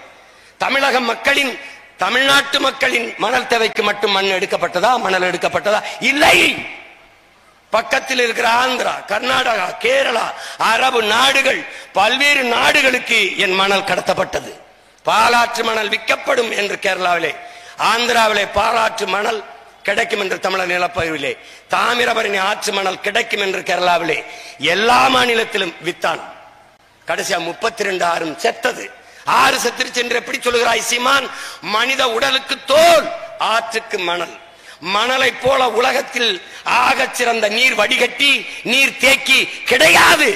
தமிழக மக்களின், தமிழ்நாட்டு மக்களின் மணல் தேவைக்கு மட்டும் மண் எடுக்கப்பட்டதா? மணல் எடுக்கப்பட்டதா? இல்லை. பக்கத்தில் இருக்கிற ஆந்திரா, கர்நாடகா, கேரளா, அரபு நாடுகள், பல்வேறு நாடுகளுக்கு என் மணல் கடத்தப்பட்டது. பாலாற்று மணல் விற்கப்படும் என்று கேரளாவிலே, ஆந்திராவிலே பாலாற்று மணல் கிடைக்கும் என்று தமிழர் நிலப்பகுதியிலே, தாமிரபரணி ஆற்று மணல் கிடைக்கும் என்று கேரளாவிலே, எல்லா மாநிலத்திலும் வித்தான். கடைசியா 32 ஆறும் செத்தது. ஆறு செத்துருச்சு என்று எப்படி சொல்லுகிறாய் சீமான்? மனித உடலுக்கு தோல், ஆற்றுக்கு மணல். மணலை போல உலகத்தில் ஆகச் சிறந்த நீர் வடிகட்டி நீர் தேக்கி கிடையாது.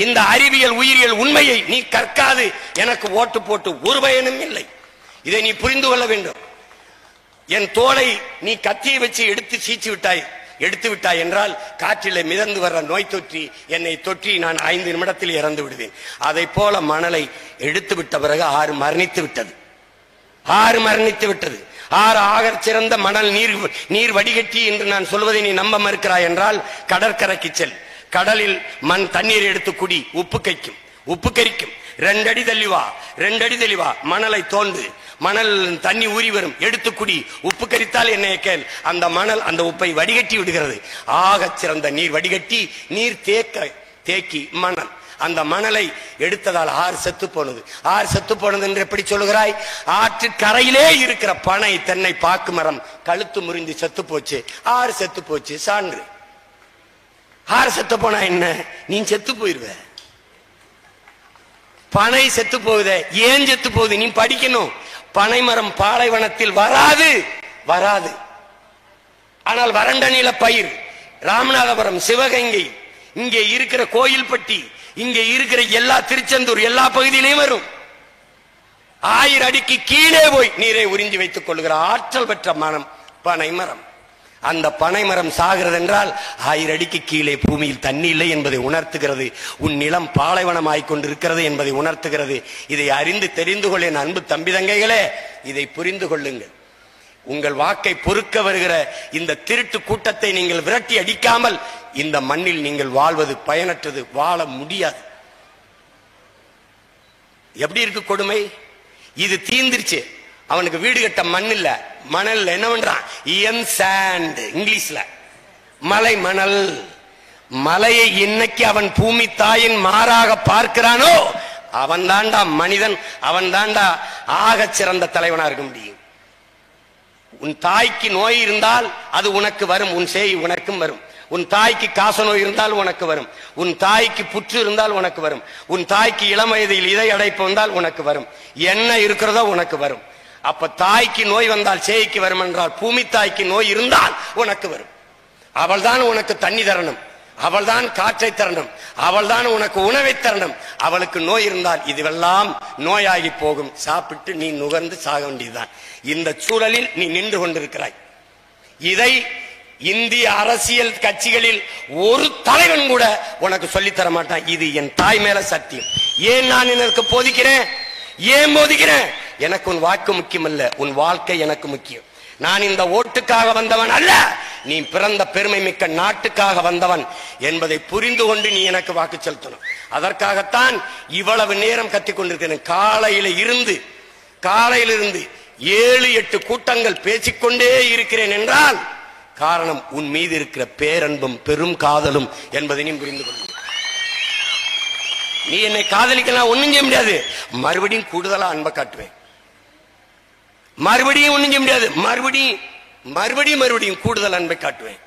இந்த அறிவியல் உயிரியல் உண்மையை நீ கற்காது எனக்கு ஓட்டு போட்டு ஒரு பயனும் இல்லை. இதை நீ புரிந்து கொள்ள வேண்டும். என் தோலை நீ கத்தியை வச்சு எடுத்து விட்டாய் என்றால் காற்றிலே மிதந்து வர்ற நோய் தொற்றி என்னை தொற்றி நான் 5 நிமிடத்தில் இறந்து விடுவேன். அதை போல மணலை எடுத்து விட்ட பிறகு ஆறு மரணித்து விட்டது. ஆறு ஆகச் சிறந்த மணல் நீர் வடிகட்டி என்று நான் சொல்வதை நீ நம்ப மறுக்கிறாய் என்றால் கடற்கரைக்கு செல். கடலில் மண் தண்ணீர் எடுத்து குடி, உப்பு கரிக்கும். 2 அடி தள்ளி வா, மணலை தோண்டு. மணல் தண்ணி ஊறி வரும், எடுத்து குடி, உப்பு கரித்தால் என்னைய கேள். அந்த மணல் அந்த உப்பை வடிகட்டி விடுகிறது. ஆகச் சிறந்த நீர் வடிகட்டி நீர் தேக்கி மணல். அந்த மணலை எடுத்ததால் ஆறு செத்து போனது. ஆறு செத்து போனது என்று எப்படி சொல்லுகிறாய்? ஆற்று கரையிலே இருக்கிற பனை, தென்னை, பாக்கு மரம் கழுத்து முறிந்து செத்து போச்சு, ஆறு செத்து போச்சு. சான்று. ஆறு செத்து போனா என்ன? நீ செத்து போயிருவ. பனை செத்து போகுதே, ஏன் செத்து போகுது? நீ படிக்கணும். பனை மரம் பாலைவனத்தில் வராது. ஆனால் வறண்ட நில பயிர் ராமநாதபுரம், சிவகங்கை, இங்கே இருக்கிற கோயில்பட்டி, இங்கே இருக்கிற எல்லா திருச்செந்தூர் எல்லா பகுதியிலையும் வரும். 1000 அடிக்கு கீழே போய் நீரை உறிஞ்சி வைத்துக் கொள்கிற ஆற்றல் பெற்ற மரம் பனை மரம். அந்த பனை மரம் சாகிறது என்றால் 1000 அடிக்கு கீழே பூமியில் தண்ணி இல்லை என்பதை உணர்த்துகிறது. உன் நிலம் பாலைவனமாய் கொண்டிருக்கிறது என்பதை உணர்த்துகிறது. இதை அறிந்து தெரிந்து கொள்ள என் அன்பு தம்பி தங்கைகளே, இதை புரிந்து கொள்ளுங்கள். உங்கள் வாக்கை பொறுக்க வருகிற இந்த திருட்டு கூட்டத்தை நீங்கள் விரட்டி அடிக்காமல் இந்த மண்ணில் நீங்கள் வாழ்வது பயனற்றது, வாழ முடியாது. எப்படி இருக்கு கொடுமை? இது தீந்திருச்சு. அவனுக்கு வீடு கட்ட மண் இல்ல, மணல் என்ன பண்றான்? இங்கிலீஷ்ல மலை மணல். மலையை இன்னைக்கு அவன் பூமி தாயின் மாறாக பார்க்கிறானோ அவன் தாண்டா மனிதன், அவன் தாண்டா ஆகச் சிறந்த தலைவனா இருக்க முடியும். உன் தாய்க்கு நோய் இருந்தால் அது உனக்கு வரும், உன் சேய் உனக்கும் வரும். உன் தாய்க்கு காச நோய் இருந்தால் உனக்கு வரும். உன் தாய்க்கு புற்று இருந்தால் உனக்கு வரும். உன் தாய்க்கு இளம் வயதில் இதய அடைப்பு வந்தால் உனக்கு வரும். என்ன இருக்கிறதோ உனக்கு வரும். அப்ப தாய்க்கு நோய் வந்தால் சேய்க்கு வரும் என்றால் பூமி தாய்க்கு நோய் இருந்தால் உனக்கு வரும். அவள் தான் உனக்கு தண்ணி தரணும், அவள் தான் காற்றை தரணும், அவள் தான் உனக்கு உணவை தரணும். அவளுக்கு நோய் இருந்தால் இதுவெல்லாம் நோயாகி போகும். சாப்பிட்டு நீ நுகர்ந்து சாக வேண்டியதுதான். இந்த சூழலில் நீ நின்று கொண்டிருக்கிறாய். இதை இந்திய அரசியல் கட்சிகளில் ஒரு தலைவன் கூட உனக்கு சொல்லித்தர மாட்டான். இது என் தாய் மேல சத்தியம். ஏன் நான் எனக்கு போதிக்கிறேன்? ஏன் போதிக்கிறேன்? எனக்கு உன் வாக்கு முக்கியம் அல்ல, உன் வாழ்க்கை எனக்கு முக்கியம். நான் இந்த ஓட்டுக்காக வந்தவன் அல்ல, நீ பிறந்த பெருமை மிக்க நாட்டுக்காக வந்தவன் என்பதை புரிந்து கொண்டு நீ எனக்கு வாக்கு செலுத்தணும். அதற்காகத்தான் இவ்வளவு நேரம் கத்திக் கொண்டிருக்கிறேன். காலையிலிருந்து 7-8 கூட்டங்கள் பேசிக்கொண்டே இருக்கிறேன் என்றால் காரணம் உன் மீது இருக்கிற பேரன்பும் பெரும் காதலும் என்பதை நீ புரிந்து கொள்ள. நீ என்னை காதலிக்கலாம், ஒண்ணும் செய்ய முடியாது. மறுபடியும் கூடுதலா அன்பை காட்டுவேன். மறுபடியும் ஒண்ணும் செய்ய முடியாது. மறுபடியும் கூடுதல் அன்பை காட்டுவேன்.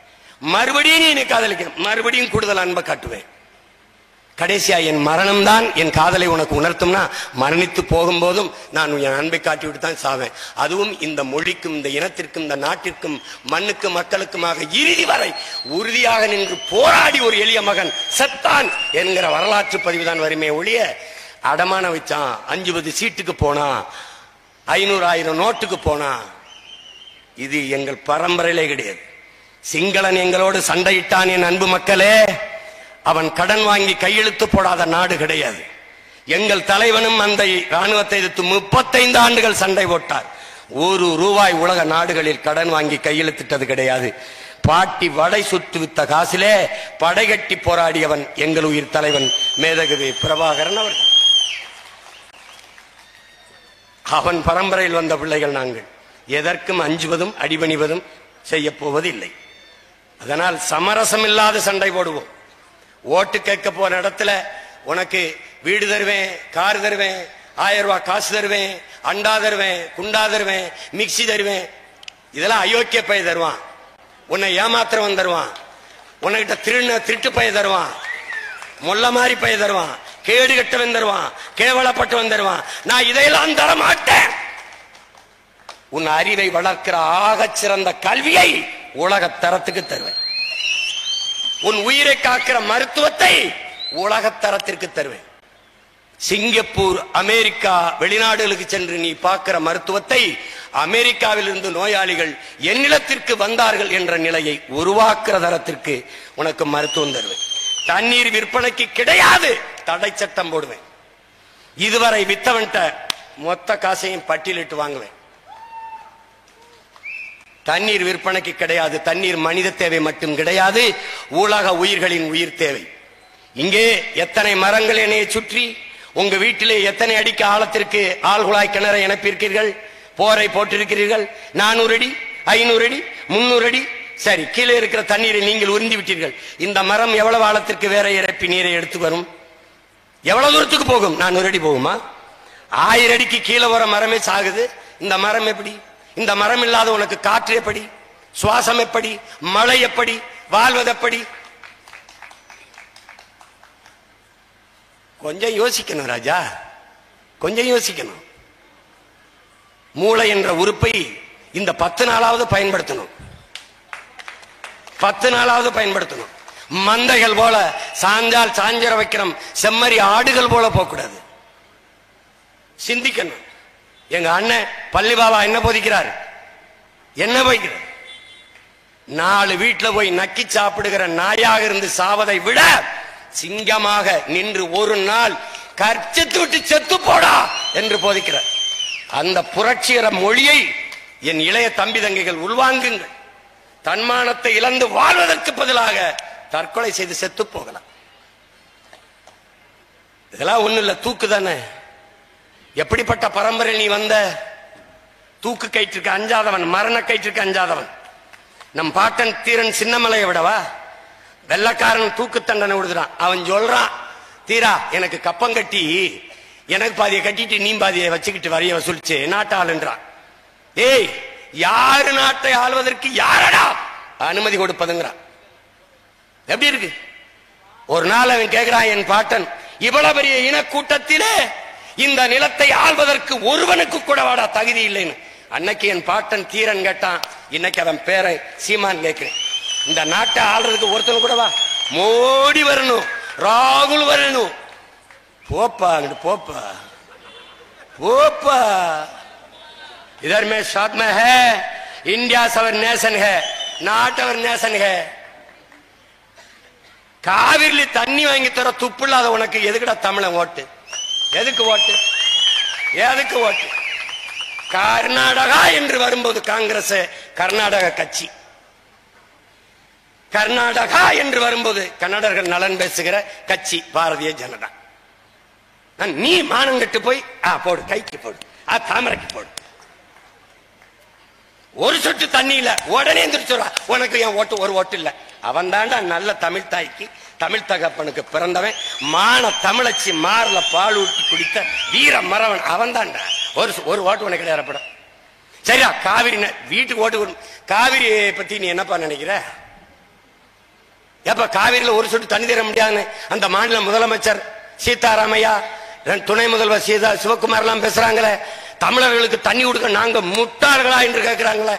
மறுபடியும் நீ என்னை காதலிக்க, மறுபடியும் கூடுதல் அன்பை காட்டுவேன். கடைசியா என் மரணம் தான் என் காதலை உனக்கு உணர்த்தும்னா மரணித்து போகும்போதும் நான் என் அன்பை காட்டிவிட்டு தான் சாவேன். அதுவும் இந்த மொழிக்கும் இந்த இனத்திற்கும் இந்த நாட்டிற்கும் மண்ணுக்கும் மக்களுக்குமாக இறுதி வரை உறுதியாக நின்று போராடி ஒரு எளிய மகன் செத்தான் என்கிற வரலாற்று பதிவு தான் வருமே ஒழிய அடமான வச்சான், 50 சீட்டுக்கு போனா, 500,000 நோட்டுக்கு போனா, இது எங்கள் பரம்பரையிலே கிடையாது. சிங்களன் எங்களோடு சண்டையிட்டான். என் அன்பு மக்களே, அவன் கடன் வாங்கி கையெழுத்து போடாத நாடு கிடையாது. எங்கள் தலைவனும் அந்த ராணுவத்தை எதிர்த்து 35 ஆண்டுகள் சண்டை போட்டார். ₹1 உலக நாடுகளில் கடன் வாங்கி கையெழுத்திட்டது கிடையாது. பாட்டி வடை சுட்டு வித்த காசிலே படைகட்டி போராடியவன் எங்கள் உயிர் தலைவன் மேதகவி பிரபாகரன் அவர்கள். அவன் பரம்பரையில் வந்த பிள்ளைகள் நாங்கள். எதற்கும் அஞ்சுவதும் அடிபணிவதும் செய்ய போவதில்லை. அதனால் சமரசம் இல்லாத சண்டை போடுவோம். ஓட்டு கேட்க போன இடத்துல உனக்கு வீடு தருவேன், கார் தருவேன், 1000 ரூபாய் காசு தருவேன், அண்டா தருவேன், குண்டா தருவேன், மிக்சி தருவேன். இதெல்லாம் அயோக்கிய பைய தருவான். உன்னை ஏமாத்திரவன் தருவான். உன்கிட்ட திருட்டு பைய தருவான். முல்ல மாதிரி பைய தருவான். கேடு கட்டவன் தருவான். கேவலப்பட்டவன் தருவான். நான் இதையெல்லாம் தர மாட்டேன். உன் அறிவை வளர்க்கிற ஆகச் சிறந்த கல்வியை உலக தரத்துக்கு தருவேன். உன் உயிரை காக்கிற மருத்துவத்தை உலக தரத்திற்கு தருவேன். சிங்கப்பூர், அமெரிக்கா, வெளிநாடுகளுக்கு சென்று நீ பார்க்கிற மருத்துவத்தை அமெரிக்காவில் இருந்து நோயாளிகள் என்னிடத்திற்கு வந்தார்கள் என்ற நிலையை உருவாக்குற தரத்திற்கு உனக்கு மருத்துவம் தருவேன். தண்ணீர் விற்பனைக்கு கிடையாது, தடை சட்டம் போடுவேன். இதுவரை வித்தவன்ட்ட மொத்த காசையும் பட்டியலிட்டு வாங்குவேன். தண்ணீர் விற்பனைக்கு கிடையாது. தண்ணீர் மனித தேவை மட்டும் கிடையாது, உலக உயிர்களின் உயிர் தேவை. இங்கே எத்தனை மரங்கள் என்னையை சுற்றி, உங்க வீட்டிலே எத்தனை அடிக்க ஆழத்திற்கு ஆழ்குழாய் கிணறை இணைப்பீர்கள்? போரை போட்டிருக்கிறீர்கள். 400 அடி, 500 அடி, 300 அடி. சரி, கீழே இருக்கிற தண்ணீரை நீங்கள் உறிஞ்சி விட்டீர்கள். இந்த மரம் எவ்வளவு ஆழத்திற்கு வேற இறப்பி நீரை எடுத்து வரும்? எவ்வளவு தூரத்துக்கு போகும்? 400 அடி போகுமா? 1000 அடிக்கு கீழே வர மரமே சாகுது. இந்த மரம் எப்படி? இந்த மரம் இல்லாத உனக்கு காற்று எப்படி? சுவாசம் எப்படி? மழை எப்படி? வாழ்வது எப்படி? கொஞ்சம் யோசிக்கணும் ராஜா, கொஞ்சம் யோசிக்கணும். மூளை என்ற உறுப்பை இந்த 10 நாளாவது பயன்படுத்தணும். 10 நாளாவது பயன்படுத்தணும். மந்தைகள் போல சாஞ்சால் சாஞ்சர வைக்கிறோம், செம்மறி ஆடுகள் போல போகக்கூடாது. சிந்திக்கணும். எங்க அண்ணன் பள்ளி பாபா என்ன போதிக்கிறார்? என்ன போதிக்கிறார்? 4 வீட்டுல போய் நக்கி சாப்பிடுகிற நாயாக இருந்து சாவதை விட சிங்கமாக நின்று ஒரு நாள் கர்ச்சித்து விட்டு செத்து போடா என்று போதிக்கிறார். அந்த புரட்சிகர மொழியை என் இளைய தம்பி தங்கைகள் உள்வாங்குங்கள். தன்மானத்தை இழந்து வாழ்வதற்கு பதிலாக தற்கொலை செய்து செத்து போகலாம். இதெல்லாம் ஒண்ணு இல்ல, தூக்கு தானே. எப்படிப்பட்ட பரம்பரை நீ வந்த? தூக்கு கயிற்றுக்கு அஞ்சாதவன், மரண கயிற்றுக்கு அஞ்சாதவன். நம் பாட்டன் தீரன் சின்னமலையை விடவா? வெள்ளக்காரன் தூக்கு தண்டனை விடுறான். அவன் சொல்றான், தீரா எனக்கு கப்பம் கட்டி எனக்கு பாதியை கட்டிட்டு நீ பாதியை வச்சுக்கிட்டு வரிய வசூலிச்சு நாட்டை ஆளுன்றான். ஏய், யாரு நாட்டை ஆள்வதற்கு யாரடா அனுமதி கொடுப்பதுங்கிறான். எப்படி இருக்கு? ஒரு நாள் அவன் கேட்கிறான், என் பாட்டன் இவ்வளவு பெரிய இனக்கூட்டத்திலே இந்த நிலத்தை ஆள்வதற்கு ஒருவனுக்கு கூட வாடா தகுதி இல்லைன்னு. அன்னைக்கு என் பாட்டன் தீரன் கேட்டான். இன்னைக்கு அவன் பேரை சீமான் கேட்கிறேன். இந்த நாட்டை ஆள்றதுக்கு ஒருத்தன் கூட வா? மோடி வரணும், ராகுல் வரணும். போப்பா அங்கிட்டு, போப்பா போப்பா. इधर में साथ में है इंडिया अवर नेशन है, नाट अवर नेशन है. காவிரில தண்ணி வாங்கி தர துப்பு இல்லாத உனக்கு எதுக்குடா தமிழன் ஓட்டு? எதுக்கு ஓட்டு? எதுக்கு ஓட்டு? கர்நாடகா என்று வரும்போது காங்கிரஸ் கர்நாடக கட்சி, கர்நாடகா என்று வரும்போது கன்னடர்கள் நலன் பேசுகிற கட்சி பாரதிய ஜனதா. நீ மானங்கட்டு போய் போடு, கைக்கு போடு, தாமரைக்கு போடு. ஒரு சொட்டு தண்ணி இல்ல, உடனே எந்திரிச்சுடா உனக்கு என் ஓட்டு ஒரு ஓட்டு இல்ல. அவன் தாண்டா நல்ல தமிழ் தாய்க்கு தமிழ் தகப்பனுக்கு பிறந்தவன், மான தமிழச்சி மாறல பால் ஊட்டி குடித்த வீர மறவன் அவன் தாண்டா. ஒரு ஓட்டு உனக்கு ஏறப்படும். சரியா? காவிரி வீட்டுக்கு ஓட்டு. காவிரியை பத்தி நீ என்னப்பா நினைக்கிற? எப்ப காவிரியில ஒரு சொட்டு தண்ணி தர முடியாதுன்னு அந்த மாநில முதலமைச்சர் சீதாராமையா, துணை முதல்வர் சிவகுமார் எல்லாம் பேசுறாங்களே, தமிழர்களுக்கு தண்ணி கொடுக்க நாங்க முட்டாள்களா என்று கேட்கிறாங்களே.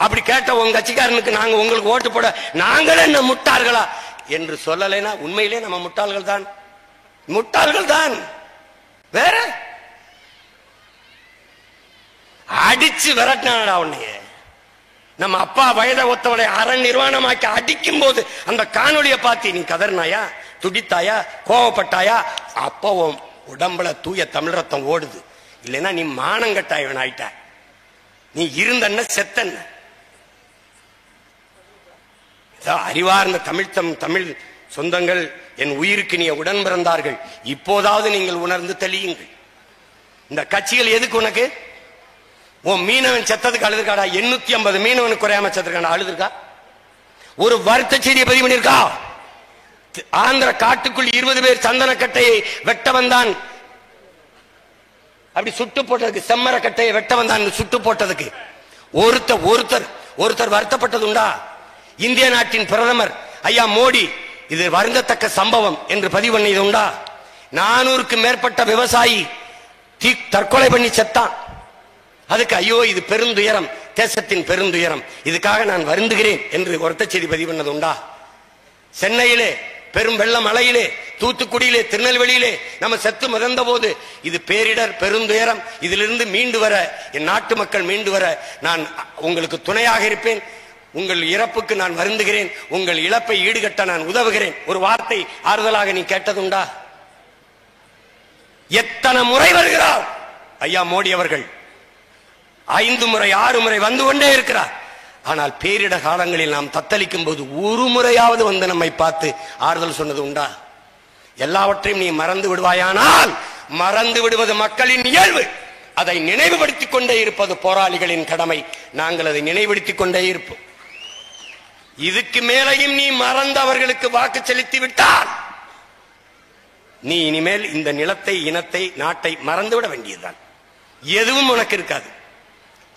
அப்படி கேட்ட உங்க கட்சிக்காரனுக்கு நாங்க உங்களுக்கு ஓட்டு போட நாங்களே என்ன முட்டாள்களா என்று சொல்லலைன்னா உண்மையிலே நம்ம முட்டாள்கள் தான், முட்டாள்கள் தான். வேற அடிச்சு விரட்டினாடா உன்னைய. நம்ம அப்பா வயதை ஒத்தவனை அரண் நிர்வாணமாக்கி அடிக்கும் போது அந்த காணொலியை பார்த்து நீ கதறினாயா, துடித்தாயா, கோவப்பட்டாயா? அப்போ உடம்புல தூய தமிழ் ரத்தம் ஓடுது. இல்லைன்னா நீ மானங்கட்டாயவன் ஆயிட்ட. நீ இருந்தன்ன செத்தன்ன. அறிவார்ந்த தமிழ் சொந்தங்கள், என் உயிருக்கு நீ உடன் பிறந்தார்கள், இப்போதாவது நீங்கள் உணர்ந்து தெளியுங்கள். இந்த கட்சிகள் எதுக்கு உனக்கு? உன் மீனவன் செத்ததுக்கு அழுதுருக்காடா? 850 மீனவனுக்கு குறையாம செத்துருக்காண்டா, அழுதுருக்கா? ஒரு வருத்த செய்தியை பதிவு பண்ணிருக்கா? ஆந்திர காட்டுக்குள் 20 பேர் சந்தனக்கட்டையை வெட்ட வந்தான், அப்படி சுட்டு போட்டதுக்கு, செம்மர கட்டையை வெட்ட வந்தான் சுட்டு போட்டதுக்கு ஒருத்தர் வருத்தப்பட்டது உண்டா? இந்திய நாட்டின் பிரதமர் ஐயா மோடி இது வருந்தத்தக்க சம்பவம் என்று பதிவு பண்ணியது உண்டா? 400க்கு மேற்பட்ட விவசாயி தற்கொலை பண்ணி செத்தான். அதுக்கு ஐயோ இது பெருந்துயரம், தேசத்தின் பெருந்துயரம், இதுக்காக நான் வருந்துகிறேன் என்று ஒருத்த செய்தி பதிவு பண்ணது உண்டா? சென்னையிலே பெரும் வெள்ள மழையிலே, தூத்துக்குடியிலே, திருநெல்வேலியிலே நம்ம செத்து மிதந்த போது இது பேரிடர், பெருந்துயரம், இதிலிருந்து மீண்டு வர, என் நாட்டு மக்கள் மீண்டு வர நான் உங்களுக்கு துணையாக இருப்பேன், உங்கள் இறப்புக்கு நான் வருந்துகிறேன், உங்கள் இழப்பை ஈடுகட்ட நான் உதவுகிறேன். ஒரு வார்த்தை ஆறுதலாக நீ கேட்டதுண்டா? எத்தனை முறை வருகிறார் ஐயா மோடி அவர்கள்? 5 முறை 6 முறை வந்து கொண்டே இருக்கிறார். ஆனால் பேரிட காலங்களில் நாம் தத்தளிக்கும் போது ஒரு முறையாவது வந்து நம்மை பார்த்து ஆறுதல் சொன்னது உண்டா? எல்லாவற்றையும் நீ மறந்து விடுவாயானால், மறந்து விடுவது மக்களின் இயல்பு, அதை நினைவுபடுத்திக் கொண்டே இருப்பது போராளிகளின் கடமை. நாங்கள் அதை நினைவுபடுத்திக் கொண்டே இருப்போம். இதுக்கு மேலையும் நீ மறந்து அவர்களுக்கு வாக்கு செலுத்தி விட்டால் நீ இனிமேல் இந்த நிலத்தை, இனத்தை, நாட்டை மறந்துவிட வேண்டியதுதான். எதுவும் உனக்கு இருக்காது.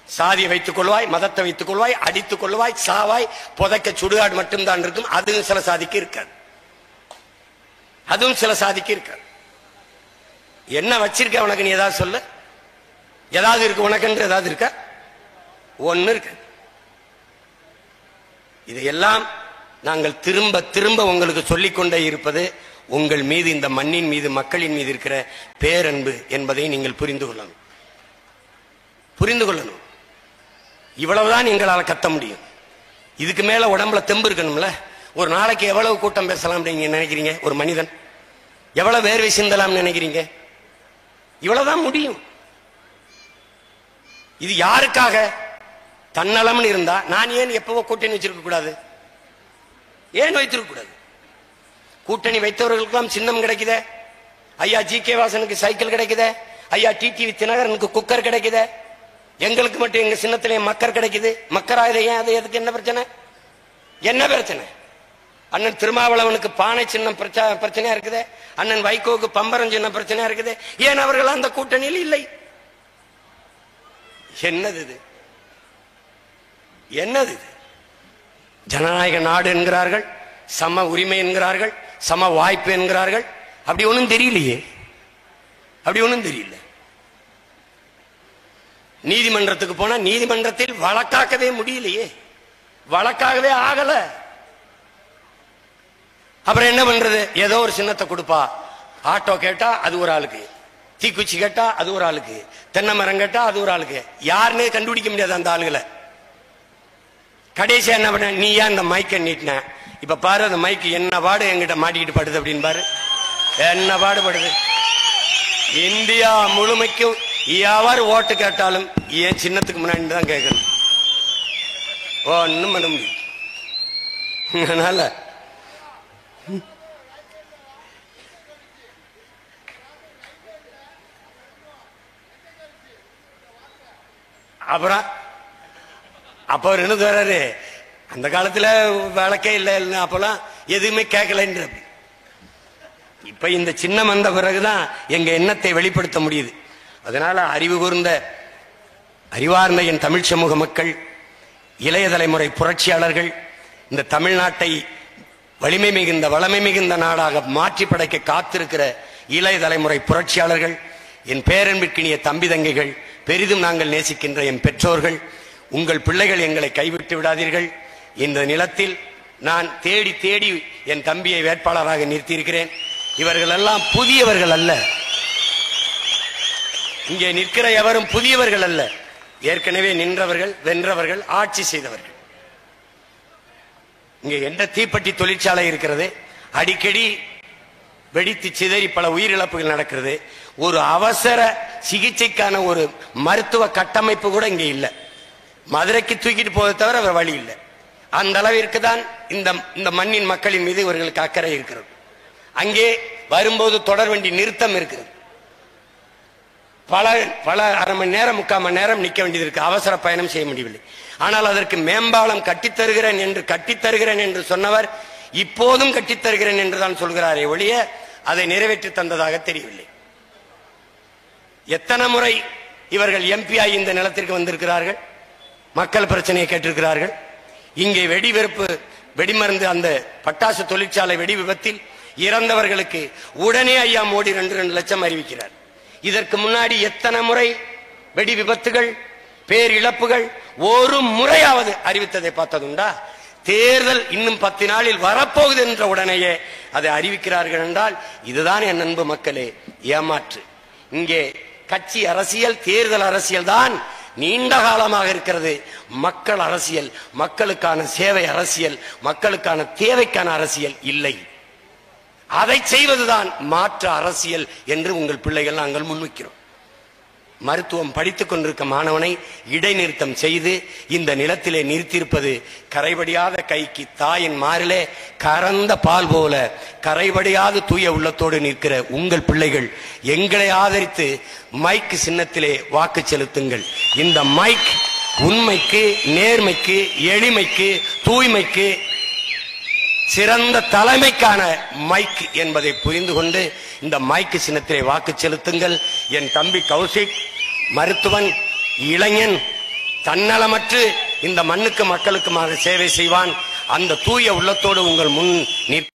சாதியை வைத்துக் கொள்வாய், மதத்தை வைத்துக் கொள்வாய், அடித்துக் கொள்வாய், சாவாய், புதைக்க சுடுகாடு மட்டும்தான் இருக்கும். அதுவும் சில சாதிக்கு இருக்காது. அதுவும் சில சாதிக்கு இருக்காது. என்ன வச்சிருக்க உனக்கு? நீ ஏதாவது சொல்ல. ஏதாவது இருக்கு உனக்கு என்று ஏதாவது இருக்க? ஒன்னு இருக்கு. இதையெல்லாம் நாங்கள் திரும்ப திரும்ப உங்களுக்கு சொல்லிக்கொண்டே இருப்பது உங்கள் மீது, இந்த மண்ணின் மீது, மக்களின் மீது இருக்கிற பேரன்பு என்பதை நீங்கள் புரிந்து கொள்ளணும். புரிந்து கொள்ளணும். இவ்வளவுதான் எங்களால் கத்த முடியும். இதுக்கு மேல உடம்புல தெம்பு இருக்கணும்ல. ஒரு நாளைக்கு எவ்வளவு கூட்டம் பேசலாம் நீங்க நினைக்கிறீங்க? ஒரு மனிதன் எவ்வளவு வேர்வை சிந்தலாம் நினைக்கிறீங்க? இவ்வளவுதான் முடியும். இது யாருக்காக? தன்னலம்னு இருந்தா நான் ஏன் எப்பவோ கூட்டணி வச்சிருக்க கூடாது? ஏன் வைத்திருக்க கூடாது? கூட்டணி வைத்தவர்களுக்கெல்லாம் சின்னம் கிடைக்குதே. ஐயா ஜி.கே. வாசனுக்கு சைக்கிள் கிடைக்குதே. ஐயா டிடிவி தினகரனுக்கு குக்கர் கிடைக்குதே. எங்களுக்கு மட்டும் எங்க சின்னத்திலே மக்கர் கிடைக்குது. மக்கராயுத ஏன்? அது எதுக்கு? என்ன பிரச்சனை? என்ன பிரச்சனை? அண்ணன் திருமாவளவனுக்கு பானை சின்னம் பிரச்சனையா இருக்குது. அண்ணன் வைகோவுக்கு பம்பரம் சின்னம் பிரச்சனையா இருக்குது. ஏன் அவர்கள் அந்த கூட்டணியில் இல்லை? என்னது இது? என்னது இது? ஜனநாயக நாடு என்கிறார்கள், சம உரிமை என்கிறார்கள், சம வாய்ப்பு என்கிறார்கள். அப்படி ஒண்ணும் தெரியலையே. அப்படி ஒண்ணும் தெரியல. நீதிமன்றத்துக்கு போனா நீதிமன்றத்தில் வழக்காக்கவே முடியலையே. வழக்காகவே ஆகல. அப்புறம் என்ன பண்றது? ஏதோ ஒரு சின்னத்தை கொடுப்பா. ஆட்டோ கேட்டா அது ஒரு ஆளுக்கு, தீக்குச்சி கேட்டா அது ஒரு ஆளுக்கு, தென்னை மரம் கேட்டா அது ஒரு ஆளுக்கு. யாருன்னே கண்டுபிடிக்க முடியாது அந்த ஆளுகளை. கடைசியா என்ன பண்ண? நீ ஏன் இந்த மைக்கை நீட்டின? இப்ப பாரு அந்த மைக்கு என்ன பாடு என்கிட்ட மாட்டிக்கிட்டு படுது அப்படின்னு பாரு. என்ன பாடுபடுது. இந்தியா முழுமைக்கும் யார் ஓட்டு கேட்டாலும் ஏன் சின்னத்துக்கு முன்னாடி தான் கேட்கணும். ஒன்னும் பண்ண முடியும். அதனால அப்புறம் அப்ப அவர் என்ன சொல்றாரு? அந்த காலத்துல வழக்கே இல்லை, அப்பெல்லாம் எதுவுமே கேட்கலன்ற. இப்ப இந்த சின்னம் வந்த பிறகுதான் எங்க எண்ணத்தை வெளிப்படுத்த முடியுது. அதனால அறிவு கூர்ந்த, அறிவார்ந்த என் தமிழ் சமூக மக்கள், இளைய தலைமுறை புரட்சியாளர்கள், இந்த தமிழ்நாட்டை வலிமை மிகுந்த, வளமை மிகுந்த நாடாக மாற்றி படைக்க காத்திருக்கிற இளைய தலைமுறை புரட்சியாளர்கள், என் பேரன்பிற்கினிய தம்பி தங்கைகள், பெரிதும் நாங்கள் நேசிக்கின்ற என் பெற்றோர்கள், உங்கள் பிள்ளைகள் எங்களை கைவிட்டு விடாதீர்கள். இந்த நிலத்தில் நான் தேடி தேடி என் தம்பியை வேட்பாளராக நிறுத்தியிருக்கிறேன். இவர்கள் எல்லாம் புதியவர்கள் அல்ல. இங்கே நிற்கிற எவரும் புதியவர்கள் அல்ல. ஏற்கனவே நின்றவர்கள், வென்றவர்கள், ஆட்சி செய்தவர்கள். இங்கே எந்த தீப்பெட்டி தொழிற்சாலை இருக்கிறது, அடிக்கடி வெடித்து சிதறி பல உயிரிழப்புகள் நடக்கிறது. ஒரு அவசர சிகிச்சைக்கான ஒரு மருத்துவ கட்டமைப்பு கூட இங்கே இல்லை. மதுரைக்கு தூக்கிட்டு போவதை தவிர அவர் வழி இல்லை. அந்த அளவிற்கு தான் இந்த மண்ணின் மக்களின் மீது இவர்களுக்கு அக்கறை இருக்கிறது. அங்கே வரும்போது தொடர் வண்டி நிறுத்தம் இருக்கிறது. பல அரை மணி நேரம், 3/4 மணி நேரம் நிற்க வேண்டியது இருக்கு. அவசர பயணம் செய்ய முடியவில்லை. ஆனால் அதற்கு மேம்பாலம் கட்டித்தருகிறேன் என்று சொன்னவர் இப்போதும் கட்டித்தருகிறேன் என்றுதான் சொல்கிறாரே ஒழிய அதை நிறைவேற்றி தந்ததாக தெரியவில்லை. எத்தனை முறை இவர்கள் எம்பிஐ இந்த நிலத்திற்கு வந்திருக்கிறார்கள், மக்கள் பிரச்சனையை கேட்டிருக்கிறார்கள். இங்கே வெடிமருந்து, அந்த பட்டாசு தொழிற்சாலை வெடி விபத்தில் இறந்தவர்களுக்கு உடனே ஐயா மோடி 2 லட்சம் அறிவிக்கிறார். இதற்கு முன்னாடி எத்தனை முறை வெடி விபத்துகள், பேரிழப்புகள் ஒரு முறையாவது அறிவித்ததை பார்த்ததுண்டா? தேர்தல் இன்னும் 10 நாளில் வரப்போகுது என்ற உடனேயே அதை அறிவிக்கிறார்கள் என்றால் இதுதான் என் அன்பு மக்களே ஏமாற்று. இங்கே கட்சி அரசியல், தேர்தல் அரசியல் தான் நீண்ட காலமாக இருக்கிறது. மக்கள் அரசியல், மக்களுக்கான சேவை அரசியல், மக்களுக்கான தேவைக்கான அரசியல் இல்லை. அதை செய்வதுதான் மாற்று அரசியல் என்று உங்கள் பிள்ளைகள் நாங்கள் முன்வைக்கிறோம். மருத்துவம் படித்துக் கொண்டிருக்க மாணவனை இடைநிறுத்தம் செய்து இந்த நிலத்திலே நிறுத்தியிருப்பது கரைபடியாத கைக்கு தாயின் மாறிலே கறந்த பால் போல கரைபடியாத தூய உள்ளத்தோடு நிற்கிற உங்கள் பிள்ளைகள் எங்களை ஆதரித்து மைக் சின்னத்திலே வாக்கு செலுத்துங்கள். இந்த மைக் உண்மைக்கு, நேர்மைக்கு, எளிமைக்கு, தூய்மைக்கு, சிறந்த தலைமைக்கான மைக் என்பதை புரிந்து கொண்டு இந்த மைக்கு சின்னத்திலே வாக்கு செலுத்துங்கள். என் தம்பி கௌசிக் மருத்துவன், இளைஞன், தன்னலமற்று இந்த மண்ணுக்கு மக்களுக்குமாக சேவை செய்வான். அந்த தூய உள்ளத்தோடு உங்கள் முன்